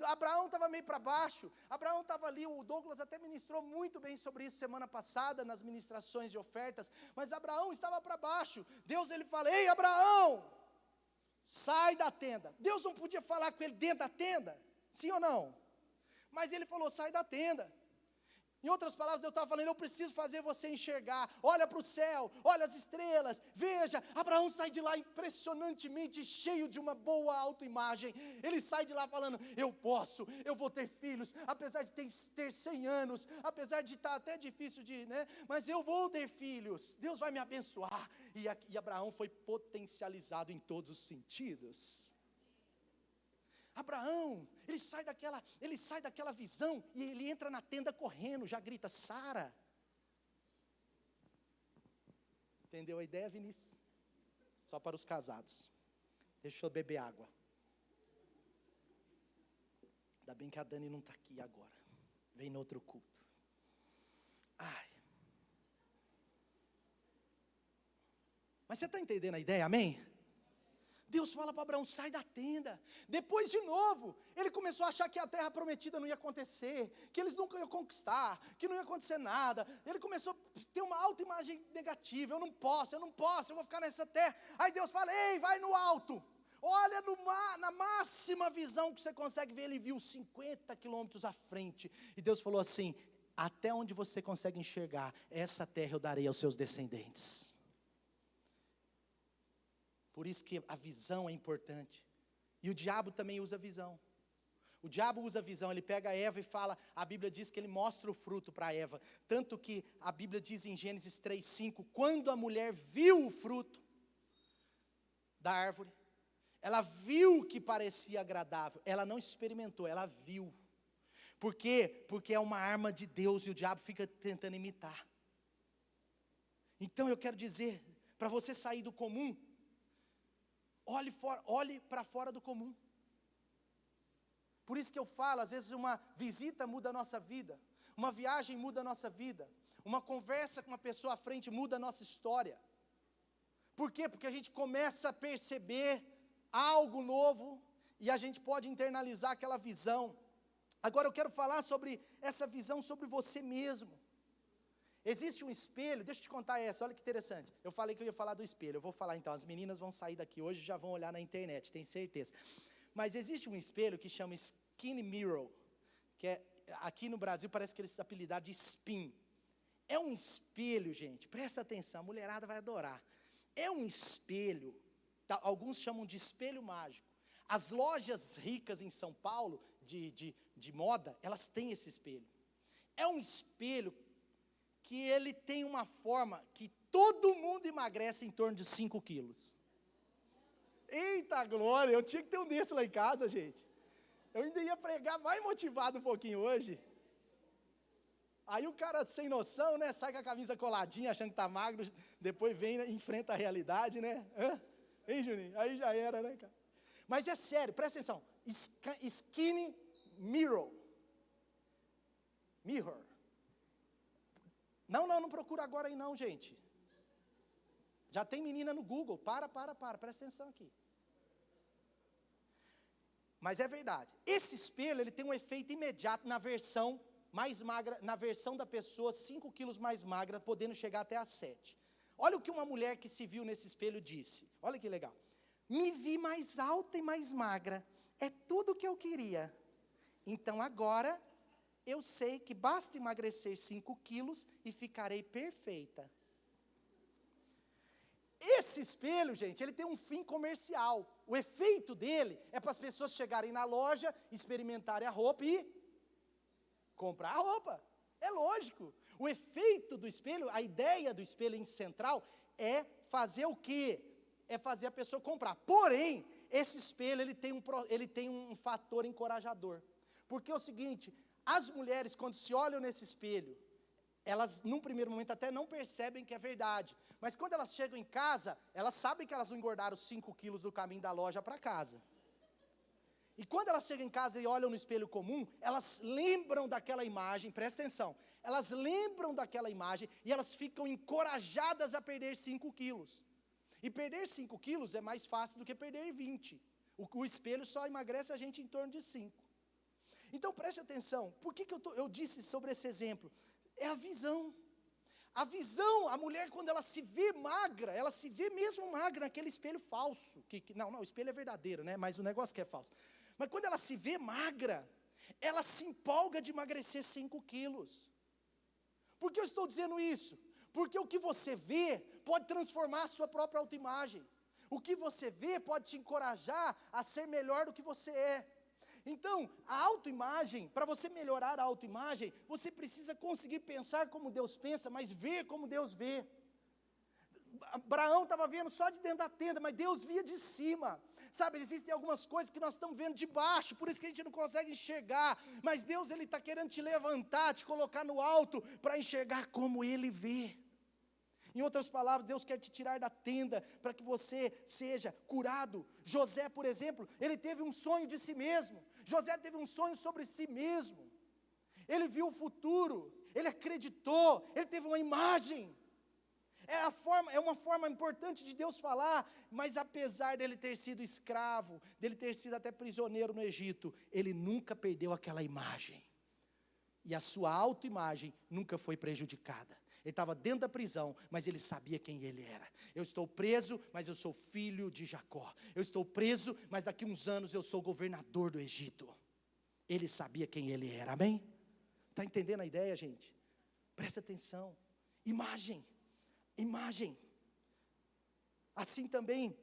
Abraão estava meio para baixo, Abraão estava ali, o Douglas até ministrou muito bem sobre isso semana passada, nas ministrações de ofertas, mas Abraão estava para baixo. Deus, Ele fala, ei Abraão, sai da tenda. Deus não podia falar com ele dentro da tenda? Sim ou não? Mas ele falou, sai da tenda. Em outras palavras, Deus estava falando, eu preciso fazer você enxergar. Olha para o céu, olha as estrelas. Veja, Abraão sai de lá impressionantemente cheio de uma boa autoimagem. Ele sai de lá falando, eu posso, eu vou ter filhos. Apesar de ter 100 anos, apesar de estar até difícil de, mas eu vou ter filhos. Deus vai me abençoar. E Abraão foi potencializado em todos os sentidos. Abraão, ele sai daquela visão e ele entra na tenda correndo, já grita, Sara. Entendeu a ideia, Vinícius? Só para os casados. Deixa eu beber água. Ainda bem que a Dani não está aqui agora. Vem no outro culto. Ai. Mas você está entendendo a ideia, amém? Deus fala para Abraão, sai da tenda. Depois de novo, ele começou a achar que a terra prometida não ia acontecer, que eles nunca iam conquistar, que não ia acontecer nada. Ele começou a ter uma autoimagem negativa, eu não posso, eu vou ficar nessa terra. Aí Deus fala, ei, vai no alto. Olha na máxima visão que você consegue ver. Ele viu 50 quilômetros à frente. E Deus falou assim, até onde você consegue enxergar, essa terra eu darei aos seus descendentes. Por isso que a visão é importante. E o diabo também usa visão. O diabo usa visão, ele pega a Eva e fala, a Bíblia diz que ele mostra o fruto para Eva. Tanto que a Bíblia diz em Gênesis 3:5, quando a mulher viu o fruto da árvore, ela viu que parecia agradável, ela não experimentou, ela viu. Por quê? Porque é uma arma de Deus e o diabo fica tentando imitar. Então eu quero dizer, para você sair do comum, olhe para fora do comum. Por isso que eu falo, às vezes uma visita muda a nossa vida, uma viagem muda a nossa vida, uma conversa com uma pessoa à frente muda a nossa história. Por quê? Porque a gente começa a perceber algo novo e a gente pode internalizar aquela visão. Agora eu quero falar sobre essa visão sobre você mesmo. Existe um espelho, deixa eu te contar essa, olha que interessante. Eu falei que eu ia falar do espelho, eu vou falar então, as meninas vão sair daqui hoje e já vão olhar na internet, tenho certeza. Mas existe um espelho que chama Skin Mirror, que é, aqui no Brasil parece que eles apelidaram de Spin. É um espelho, gente, presta atenção, a mulherada vai adorar. É um espelho, alguns chamam de espelho mágico. As lojas ricas em São Paulo, de moda, elas têm esse espelho. É um espelho que ele tem uma forma que todo mundo emagrece em torno de 5 quilos. Eita glória, eu tinha que ter um desse lá em casa, gente. Eu ainda ia pregar mais motivado um pouquinho hoje. Aí o cara sem noção, sai com a camisa coladinha, achando que está magro, depois vem e enfrenta a realidade, Hein, Juninho? Aí já era, cara? Mas é sério, presta atenção. Skin Mirror. Mirror. Não procura agora aí não, gente. Já tem menina no Google, presta atenção aqui. Mas é verdade, esse espelho, ele tem um efeito imediato na versão mais magra, na versão da pessoa 5 quilos mais magra, podendo chegar até a 7. Olha o que uma mulher que se viu nesse espelho disse, olha que legal. Me vi mais alta e mais magra, é tudo o que eu queria. Então agora eu sei que basta emagrecer 5 quilos e ficarei perfeita. Esse espelho, gente, ele tem um fim comercial. O efeito dele é para as pessoas chegarem na loja, experimentarem a roupa e comprar a roupa. É lógico. O efeito do espelho, a ideia do espelho em central é fazer o quê? É fazer a pessoa comprar. Porém, esse espelho ele tem um fator encorajador. Porque é o seguinte, as mulheres quando se olham nesse espelho, elas num primeiro momento até não percebem que é verdade, mas quando elas chegam em casa, elas sabem que elas não engordaram 5 quilos do caminho da loja para casa. E quando elas chegam em casa e olham no espelho comum, elas lembram daquela imagem, presta atenção, elas lembram daquela imagem e elas ficam encorajadas a perder 5 quilos. E perder 5 quilos é mais fácil do que perder 20. O espelho só emagrece a gente em torno de 5. Então preste atenção, por que eu disse sobre esse exemplo? É a visão. A visão, a mulher quando ela se vê magra, ela se vê mesmo magra naquele espelho falso. Não, o espelho é verdadeiro, né? Mas o negócio que é falso. Mas quando ela se vê magra, ela se empolga de emagrecer 5 quilos. Por que eu estou dizendo isso? Porque o que você vê pode transformar a sua própria autoimagem. O que você vê pode te encorajar a ser melhor do que você é. Então, a autoimagem, para você melhorar a autoimagem, você precisa conseguir pensar como Deus pensa, mas ver como Deus vê. Abraão estava vendo só de dentro da tenda, mas Deus via de cima. Sabe, existem algumas coisas que nós estamos vendo de baixo, por isso que a gente não consegue enxergar. Mas Deus, Ele está querendo te levantar, te colocar no alto, para enxergar como Ele vê. Em outras palavras, Deus quer te tirar da tenda, para que você seja curado. José, por exemplo, ele teve um sonho de si mesmo. José teve um sonho sobre si mesmo. Ele viu o futuro, ele acreditou, ele teve uma imagem. É uma forma importante de Deus falar, mas apesar dele ter sido escravo, dele ter sido até prisioneiro no Egito, ele nunca perdeu aquela imagem. E a sua autoimagem nunca foi prejudicada. Ele estava dentro da prisão, mas ele sabia quem ele era. Eu estou preso, mas eu sou filho de Jacó. Eu estou preso, mas daqui uns anos eu sou governador do Egito. Ele sabia quem ele era, amém? Está entendendo a ideia, gente? Presta atenção. Imagem. Assim também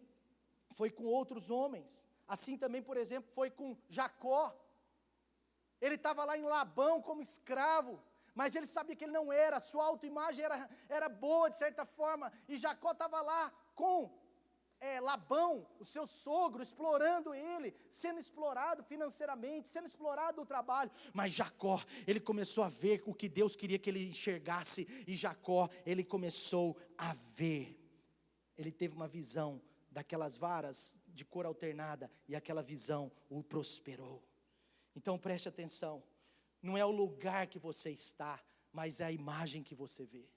foi com outros homens. Assim também, por exemplo, foi com Jacó. Ele estava lá em Labão como escravo, mas ele sabia que ele não era, sua autoimagem era boa de certa forma, e Jacó estava lá com Labão, o seu sogro, explorando ele, sendo explorado financeiramente, sendo explorado no trabalho, mas Jacó, ele começou a ver o que Deus queria que ele enxergasse, e Jacó, ele começou a ver, ele teve uma visão daquelas varas de cor alternada, e aquela visão o prosperou. Então preste atenção, não é o lugar que você está, mas é a imagem que você vê.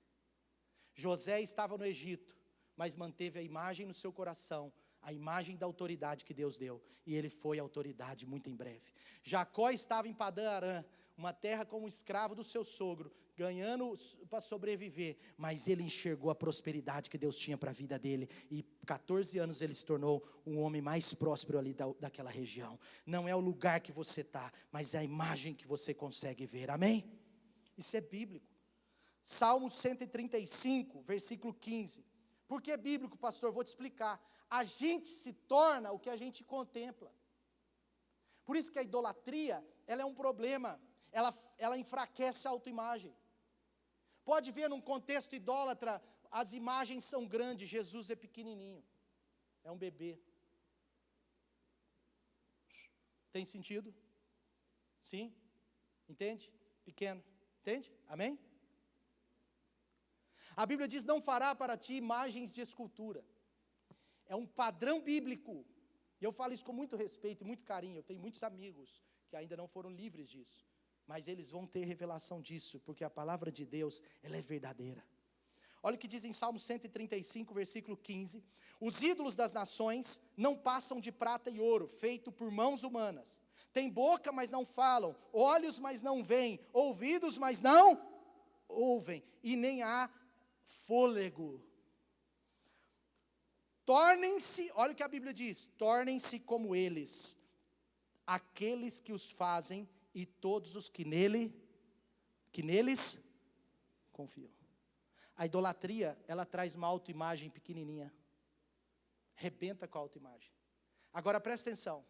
José estava no Egito, mas manteve a imagem no seu coração, a imagem da autoridade que Deus deu, e ele foi autoridade muito em breve. Jacó estava em Padã Arã, uma terra como escravo do seu sogro, ganhando para sobreviver, mas ele enxergou a prosperidade que Deus tinha para a vida dele, e 14 anos ele se tornou um homem mais próspero ali daquela região. Não é o lugar que você está, mas é a imagem que você consegue ver, amém? Isso é bíblico. Salmo 135, versículo 15, por que é bíblico, pastor? Vou te explicar. A gente se torna o que a gente contempla. Por isso que a idolatria, ela é um problema, ela enfraquece a autoimagem. Pode ver num contexto idólatra, as imagens são grandes, Jesus é pequenininho, é um bebê. Tem sentido? Sim? Entende? Pequeno, entende? Amém? A Bíblia diz, não fará para ti imagens de escultura. É um padrão bíblico, e eu falo isso com muito respeito e muito carinho. Eu tenho muitos amigos que ainda não foram livres disso, mas eles vão ter revelação disso, porque a palavra de Deus, ela é verdadeira. Olha o que diz em Salmo 135, versículo 15, os ídolos das nações não passam de prata e ouro, feito por mãos humanas, tem boca, mas não falam, olhos, mas não veem, ouvidos, mas não ouvem, e nem há fôlego. Tornem-se, olha o que a Bíblia diz, tornem-se como eles, aqueles que os fazem e todos os que neles confiam. A idolatria, ela traz uma autoimagem pequenininha. Rebenta com a autoimagem. Agora presta atenção.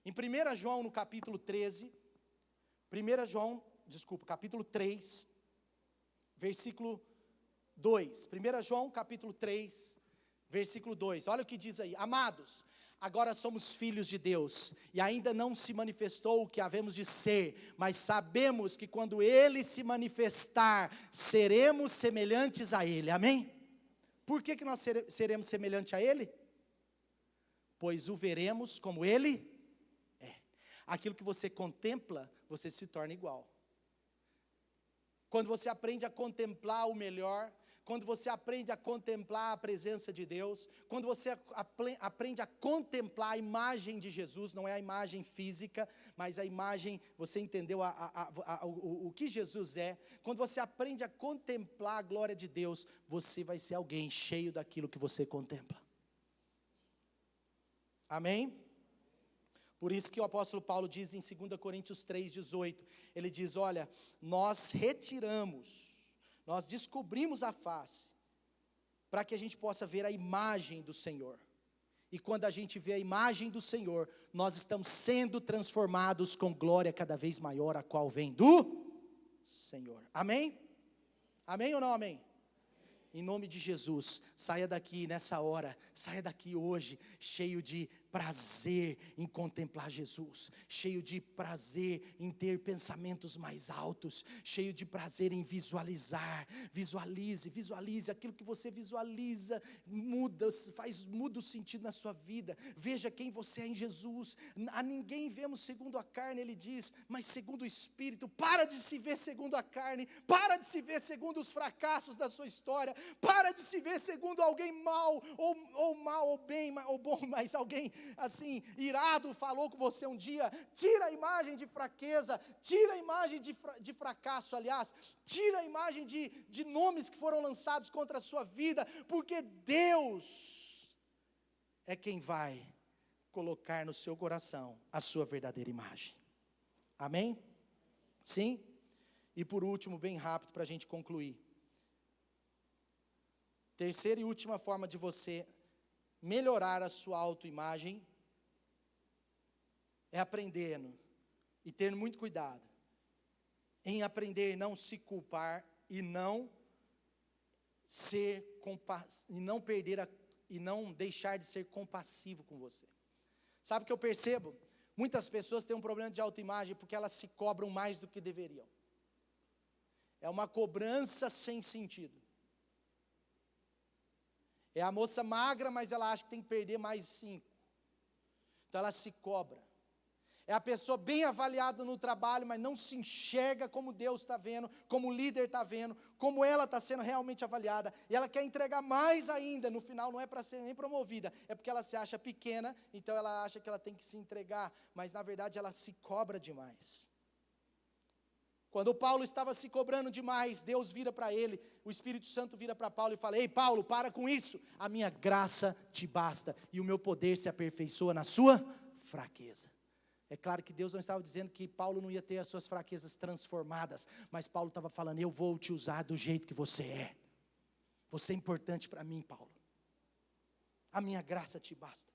Em 1 João, no capítulo 3, versículo 2. 1 João, capítulo 3, versículo 2. Olha o que diz aí. Amados, agora somos filhos de Deus, e ainda não se manifestou o que havemos de ser, mas sabemos que quando Ele se manifestar, seremos semelhantes a Ele. Amém? Por que nós seremos semelhantes a Ele? Pois o veremos como Ele é. Aquilo que você contempla, você se torna igual. Quando você aprende a contemplar o melhor, quando você aprende a contemplar a presença de Deus, quando você aprende a contemplar a imagem de Jesus, não é a imagem física, mas a imagem, você entendeu o que Jesus é, quando você aprende a contemplar a glória de Deus, você vai ser alguém cheio daquilo que você contempla. Amém? Por isso que o apóstolo Paulo diz em 2 Coríntios 3,18, ele diz, olha, nós descobrimos a face, para que a gente possa ver a imagem do Senhor. E quando a gente vê a imagem do Senhor, nós estamos sendo transformados com glória cada vez maior, a qual vem do Senhor. Amém? Amém ou não amém? Em nome de Jesus, saia daqui nessa hora, saia daqui hoje, cheio de prazer em contemplar Jesus, cheio de prazer em ter pensamentos mais altos, cheio de prazer em visualizar. Visualize, aquilo que você visualiza, muda o sentido na sua vida. Veja quem você é em Jesus. A ninguém vemos segundo a carne, ele diz, mas segundo o Espírito. Para de se ver segundo a carne, para de se ver segundo os fracassos da sua história, para de se ver segundo alguém mau, ou bom, mas alguém assim, irado, falou com você um dia. Tira a imagem de fraqueza, tira a imagem de fracasso, aliás, tira a imagem de nomes que foram lançados contra a sua vida, porque Deus é quem vai colocar no seu coração a sua verdadeira imagem. Amém? Sim? E por último, bem rápido para a gente concluir. Terceira e última forma de você melhorar a sua autoimagem é aprendendo e ter muito cuidado em aprender a não se culpar e não deixar de ser compassivo com você. Sabe o que eu percebo? Muitas pessoas têm um problema de autoimagem porque elas se cobram mais do que deveriam. É uma cobrança sem sentido. É a moça magra, mas ela acha que tem que perder mais 5. Então ela se cobra. É a pessoa bem avaliada no trabalho, mas não se enxerga como Deus está vendo, como o líder está vendo, como ela está sendo realmente avaliada. E ela quer entregar mais ainda, no final não é para ser nem promovida, é porque ela se acha pequena, então ela acha que ela tem que se entregar, mas na verdade ela se cobra demais. Quando Paulo estava se cobrando demais, Deus vira para ele, o Espírito Santo vira para Paulo e fala, ei Paulo, para com isso, a minha graça te basta, e o meu poder se aperfeiçoa na sua fraqueza. É claro que Deus não estava dizendo que Paulo não ia ter as suas fraquezas transformadas, mas Paulo estava falando, eu vou te usar do jeito que você é. Você é importante para mim, Paulo. A minha graça te basta.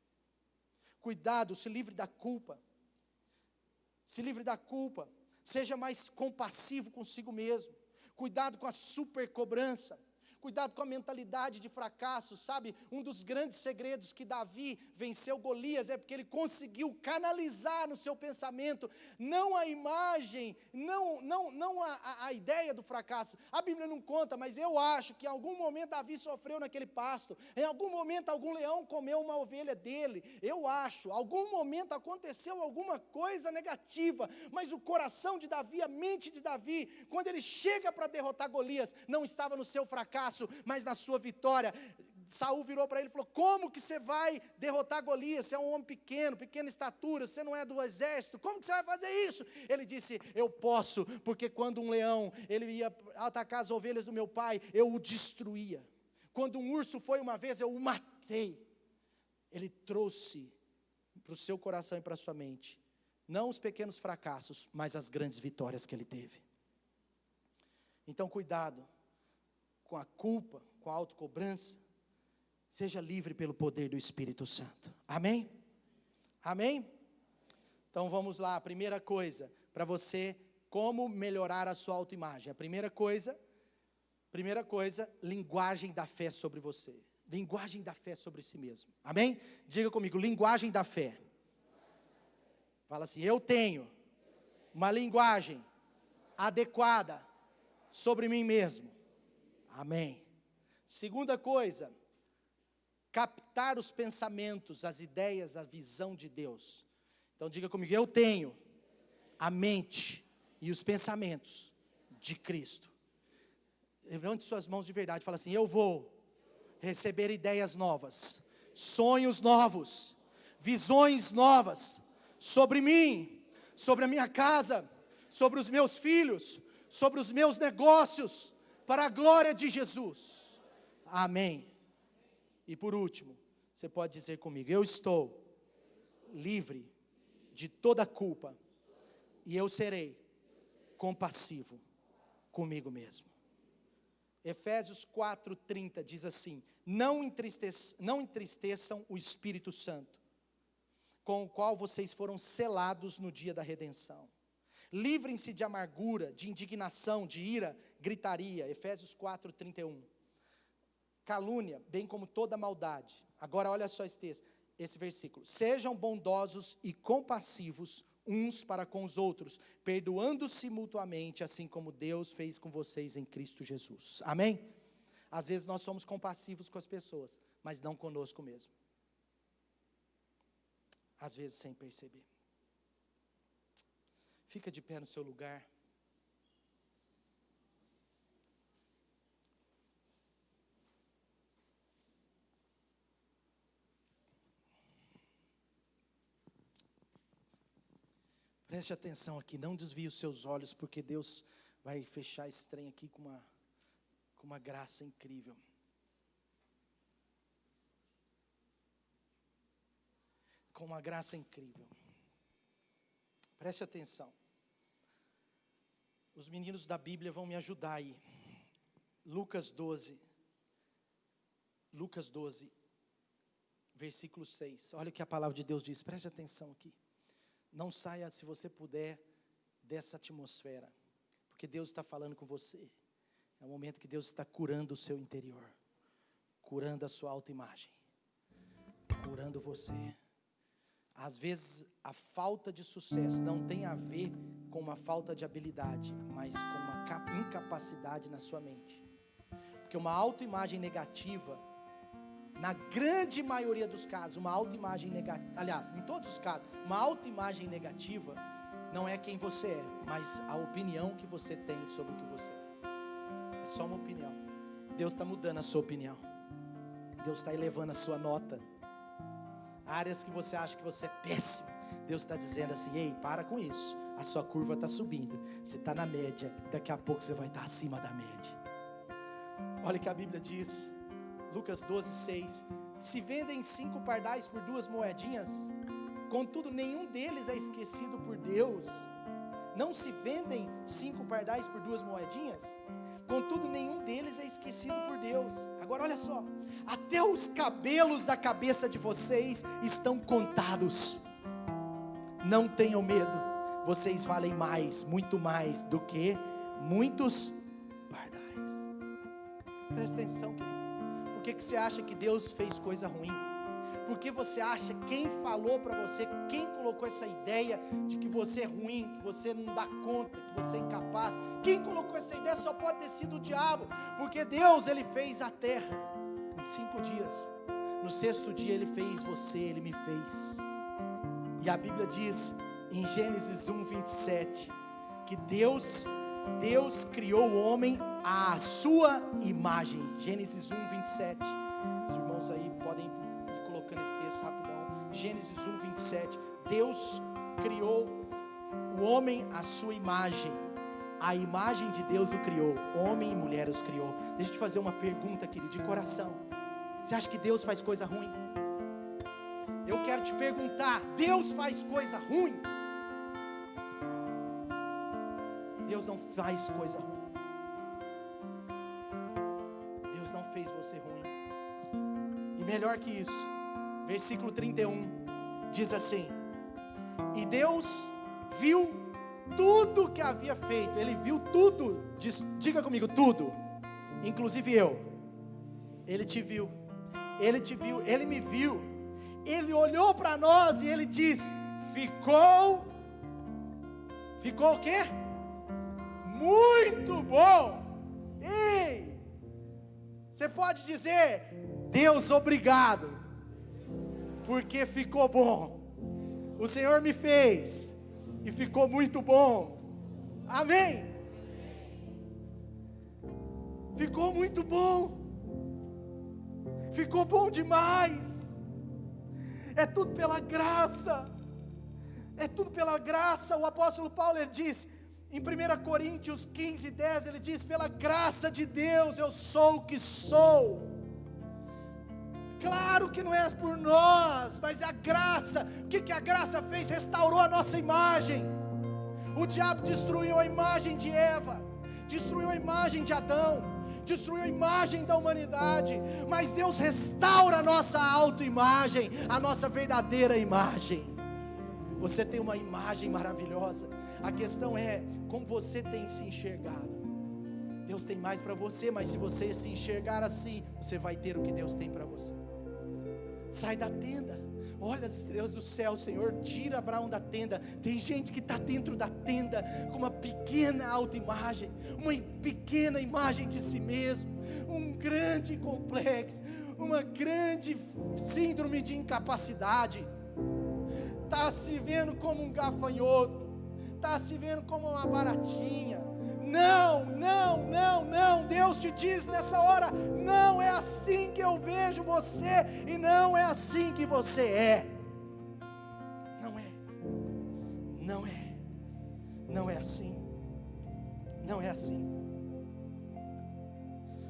Cuidado, se livre da culpa. Se livre da culpa. Seja mais compassivo consigo mesmo. Cuidado com a super cobrança. Cuidado com a mentalidade de fracasso, sabe? Um dos grandes segredos que Davi venceu Golias é porque ele conseguiu canalizar no seu pensamento, não a imagem, não a ideia do fracasso. A Bíblia não conta, mas eu acho que em algum momento Davi sofreu naquele pasto, em algum momento algum leão comeu uma ovelha dele, eu acho, algum momento aconteceu alguma coisa negativa, mas o coração de Davi, a mente de Davi, quando ele chega para derrotar Golias, não estava no seu fracasso, mas na sua vitória. Saul virou para ele e falou, como que você vai derrotar Golias? Você é um homem pequena estatura, você não é do exército, como que você vai fazer isso? Ele disse, eu posso, porque quando um leão, ele ia atacar as ovelhas do meu pai, eu o destruía. Quando um urso foi uma vez, eu o matei. Ele trouxe para o seu coração e para a sua mente Não os pequenos fracassos, mas as grandes vitórias que ele teve. Então cuidado com a culpa, com a autocobrança. Seja livre pelo poder do Espírito Santo. Amém? Amém? Então vamos lá, a primeira coisa, para você, como melhorar a sua autoimagem. A primeira coisa, linguagem da fé sobre você. Linguagem da fé sobre si mesmo. Amém? Diga comigo, linguagem da fé. Fala assim, eu tenho uma linguagem adequada sobre mim mesmo. Amém. Segunda coisa, captar os pensamentos, as ideias, a visão de Deus. Então diga comigo, eu tenho a mente e os pensamentos de Cristo. Levante suas mãos de verdade, fala assim, eu vou receber ideias novas, sonhos novos, visões novas, sobre mim, sobre a minha casa, sobre os meus filhos, sobre os meus negócios, para a glória de Jesus. Amém. E por último, você pode dizer comigo, eu estou livre de toda culpa, e eu serei compassivo comigo mesmo. Efésios 4:30 diz assim, não entristeçam o Espírito Santo, com o qual vocês foram selados no dia da redenção. Livrem-se de amargura, de indignação, de ira, gritaria. Efésios 4:31. Calúnia, bem como toda maldade. Agora olha só esse versículo. Sejam bondosos e compassivos uns para com os outros, perdoando-se mutuamente, assim como Deus fez com vocês em Cristo Jesus. Amém? Às vezes nós somos compassivos com as pessoas, mas não conosco mesmo. Às vezes sem perceber. Fica de pé no seu lugar. Preste atenção aqui, não desvie os seus olhos, porque Deus vai fechar esse trem aqui com uma graça incrível. Com uma graça incrível. Preste atenção. Os meninos da Bíblia vão me ajudar aí. Lucas 12, versículo 6. Olha o que a palavra de Deus diz, preste atenção aqui. Não saia, se você puder, dessa atmosfera, porque Deus está falando com você. É o momento que Deus está curando o seu interior, curando a sua autoimagem, curando você. Às vezes a falta de sucesso não tem a ver com uma falta de habilidade, mas com uma incapacidade na sua mente. Porque uma autoimagem negativa, na grande maioria dos casos, uma autoimagem negativa, aliás, em todos os casos, uma autoimagem negativa não é quem você é, mas a opinião que você tem sobre o que você é. É só uma opinião. Deus está mudando a sua opinião. Deus está elevando a sua nota. Áreas que você acha que você é péssimo, Deus está dizendo assim, ei, para com isso, a sua curva está subindo, você está na média, daqui a pouco você vai estar acima da média. Olha o que a Bíblia diz, Lucas 12:6, se vendem 5 pardais por 2 moedinhas, contudo nenhum deles é esquecido por Deus. Não se vendem 5 pardais por 2 moedinhas? Contudo nenhum deles é esquecido por Deus. Agora olha só, até os cabelos da cabeça de vocês estão contados. Não tenham medo, vocês valem mais, muito mais do que muitos pardais. Presta atenção, querido. Por que você acha que Deus fez coisa ruim? Porque você acha, quem falou para você, quem colocou essa ideia de que você é ruim, que você não dá conta, que você é incapaz, quem colocou essa ideia só pode ter sido o diabo, porque Deus, Ele fez a terra em 5 dias, no 6º dia Ele fez você, Ele me fez, e a Bíblia diz em Gênesis 1:27, que Deus criou o homem à sua imagem. Gênesis 1:27, os irmãos aí podem colocando esse texto rapidão. Gênesis 1:27, Deus criou o homem à sua imagem, a imagem de Deus o criou, homem e mulher os criou. Deixa eu te fazer uma pergunta, querido, de coração. Você acha que Deus faz coisa ruim? Eu quero te perguntar, Deus faz coisa ruim? Deus não faz coisa ruim. Deus não fez você ruim. E melhor que isso, versículo 31 diz assim: e Deus viu tudo que havia feito. Ele viu tudo. Diga comigo, tudo. Inclusive eu. Ele te viu. Ele te viu. Ele me viu. Ele olhou para nós e ele disse: ficou o quê? Muito bom. Ei, você pode dizer: Deus, obrigado, porque ficou bom. O Senhor me fez e ficou muito bom. Amém? Ficou muito bom. Ficou bom demais. É tudo pela graça. É tudo pela graça. O apóstolo Paulo, ele diz em 1 Coríntios 15:10, ele diz: pela graça de Deus eu sou o que sou. Claro que não é por nós, mas a graça. O que a graça fez? Restaurou a nossa imagem. O diabo destruiu a imagem de Eva, destruiu a imagem de Adão, destruiu a imagem da humanidade, mas Deus restaura a nossa autoimagem, a nossa verdadeira imagem. Você tem uma imagem maravilhosa. A questão é como você tem se enxergado. Deus tem mais para você, mas se você se enxergar assim, você vai ter o que Deus tem para você. Sai da tenda, olha as estrelas do céu. Senhor, tira Abraão da tenda. Tem gente que está dentro da tenda com uma pequena autoimagem, uma pequena imagem de si mesmo, um grande complexo, uma grande síndrome de incapacidade. Está se vendo como um gafanhoto, está se vendo como uma baratinha. Não, não, não, não. Deus te diz nessa hora: não é assim que eu vejo você, e não é assim que você é. Não é, não é, não é assim, não é assim,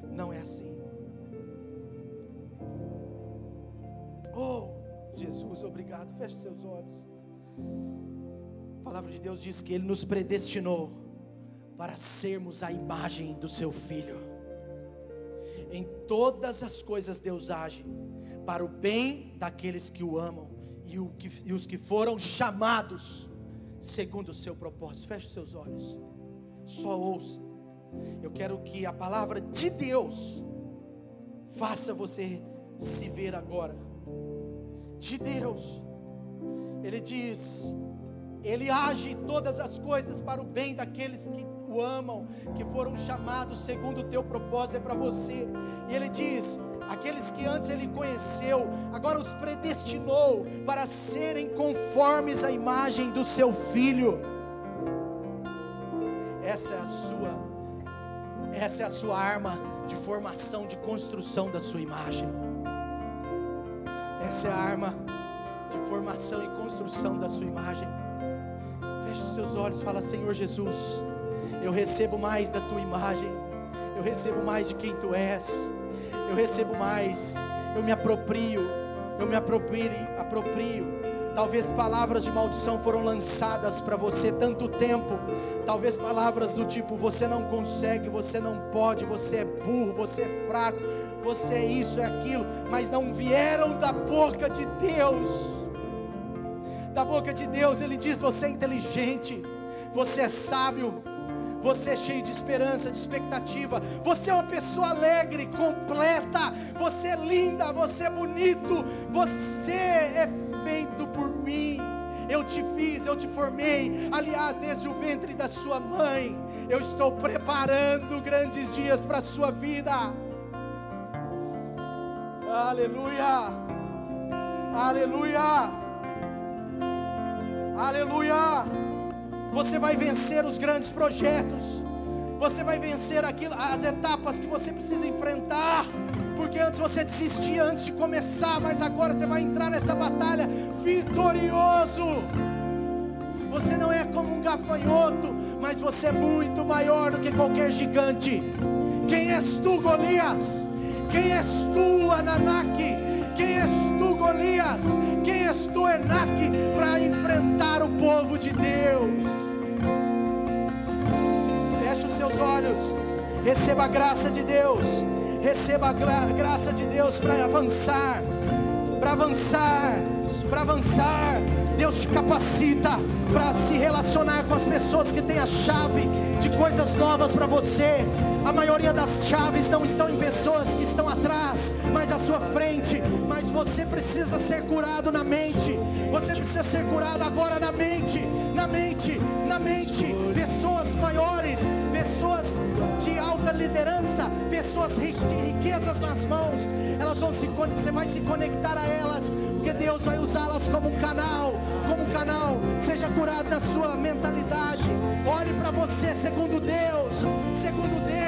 não é assim. Oh, Jesus, obrigado. Feche seus olhos. A palavra de Deus diz que Ele nos predestinou para sermos a imagem do seu Filho. Em todas as coisas Deus age para o bem daqueles que o amam e os que foram chamados segundo o seu propósito. Feche seus olhos, só ouça. Eu quero que a palavra de Deus faça você se ver agora. De Deus, Ele diz: Ele age todas as coisas para o bem daqueles que o amam, que foram chamados segundo o teu propósito. É para você. E Ele diz: aqueles que antes Ele conheceu, agora os predestinou para serem conformes à imagem do seu Filho. Essa é a sua arma de formação, de construção da sua imagem. Essa é a arma de formação e construção da sua imagem. Feche os seus olhos e fala: Senhor Jesus, eu recebo mais da tua imagem, eu recebo mais de quem tu és, eu recebo mais, eu me aproprio. Talvez palavras de maldição foram lançadas para você tanto tempo, talvez palavras do tipo: você não consegue, você não pode, você é burro, você é fraco, você é isso, é aquilo, mas não vieram da boca de Deus. Da boca de Deus Ele diz: você é inteligente, você é sábio, você é cheio de esperança, de expectativa, você é uma pessoa alegre, completa, você é linda, você é bonito, você é feito por mim. Eu te fiz, eu te formei, aliás, desde o ventre da sua mãe, eu estou preparando grandes dias para a sua vida. Aleluia, aleluia, aleluia. Você vai vencer os grandes projetos, você vai vencer as etapas que você precisa enfrentar, porque antes você desistia antes de começar, mas agora você vai entrar nessa batalha vitorioso. Você não é como um gafanhoto, mas você é muito maior do que qualquer gigante. Quem és tu, Golias? Quem és tu, Ananaque? Quem és tu, Golias? Quem és tu, Enaque, para enfrentar o povo de Deus? seus olhos. Receba a graça de Deus. Receba a graça de Deus para avançar. Para avançar. Para avançar. Deus te capacita para se relacionar com as pessoas que têm a chave de coisas novas para você. A maioria das chaves não estão em pessoas que estão atrás, mas à sua frente. Mas você precisa ser curado na mente. Você precisa ser curado agora na mente. Na mente, na mente. Pessoas maiores, pessoas de alta liderança, pessoas de riquezas nas mãos. Elas vão você vai se conectar a elas, porque Deus vai usá-las como um canal. Como um canal. Seja curado na sua mentalidade. Olhe para você segundo Deus. Segundo Deus.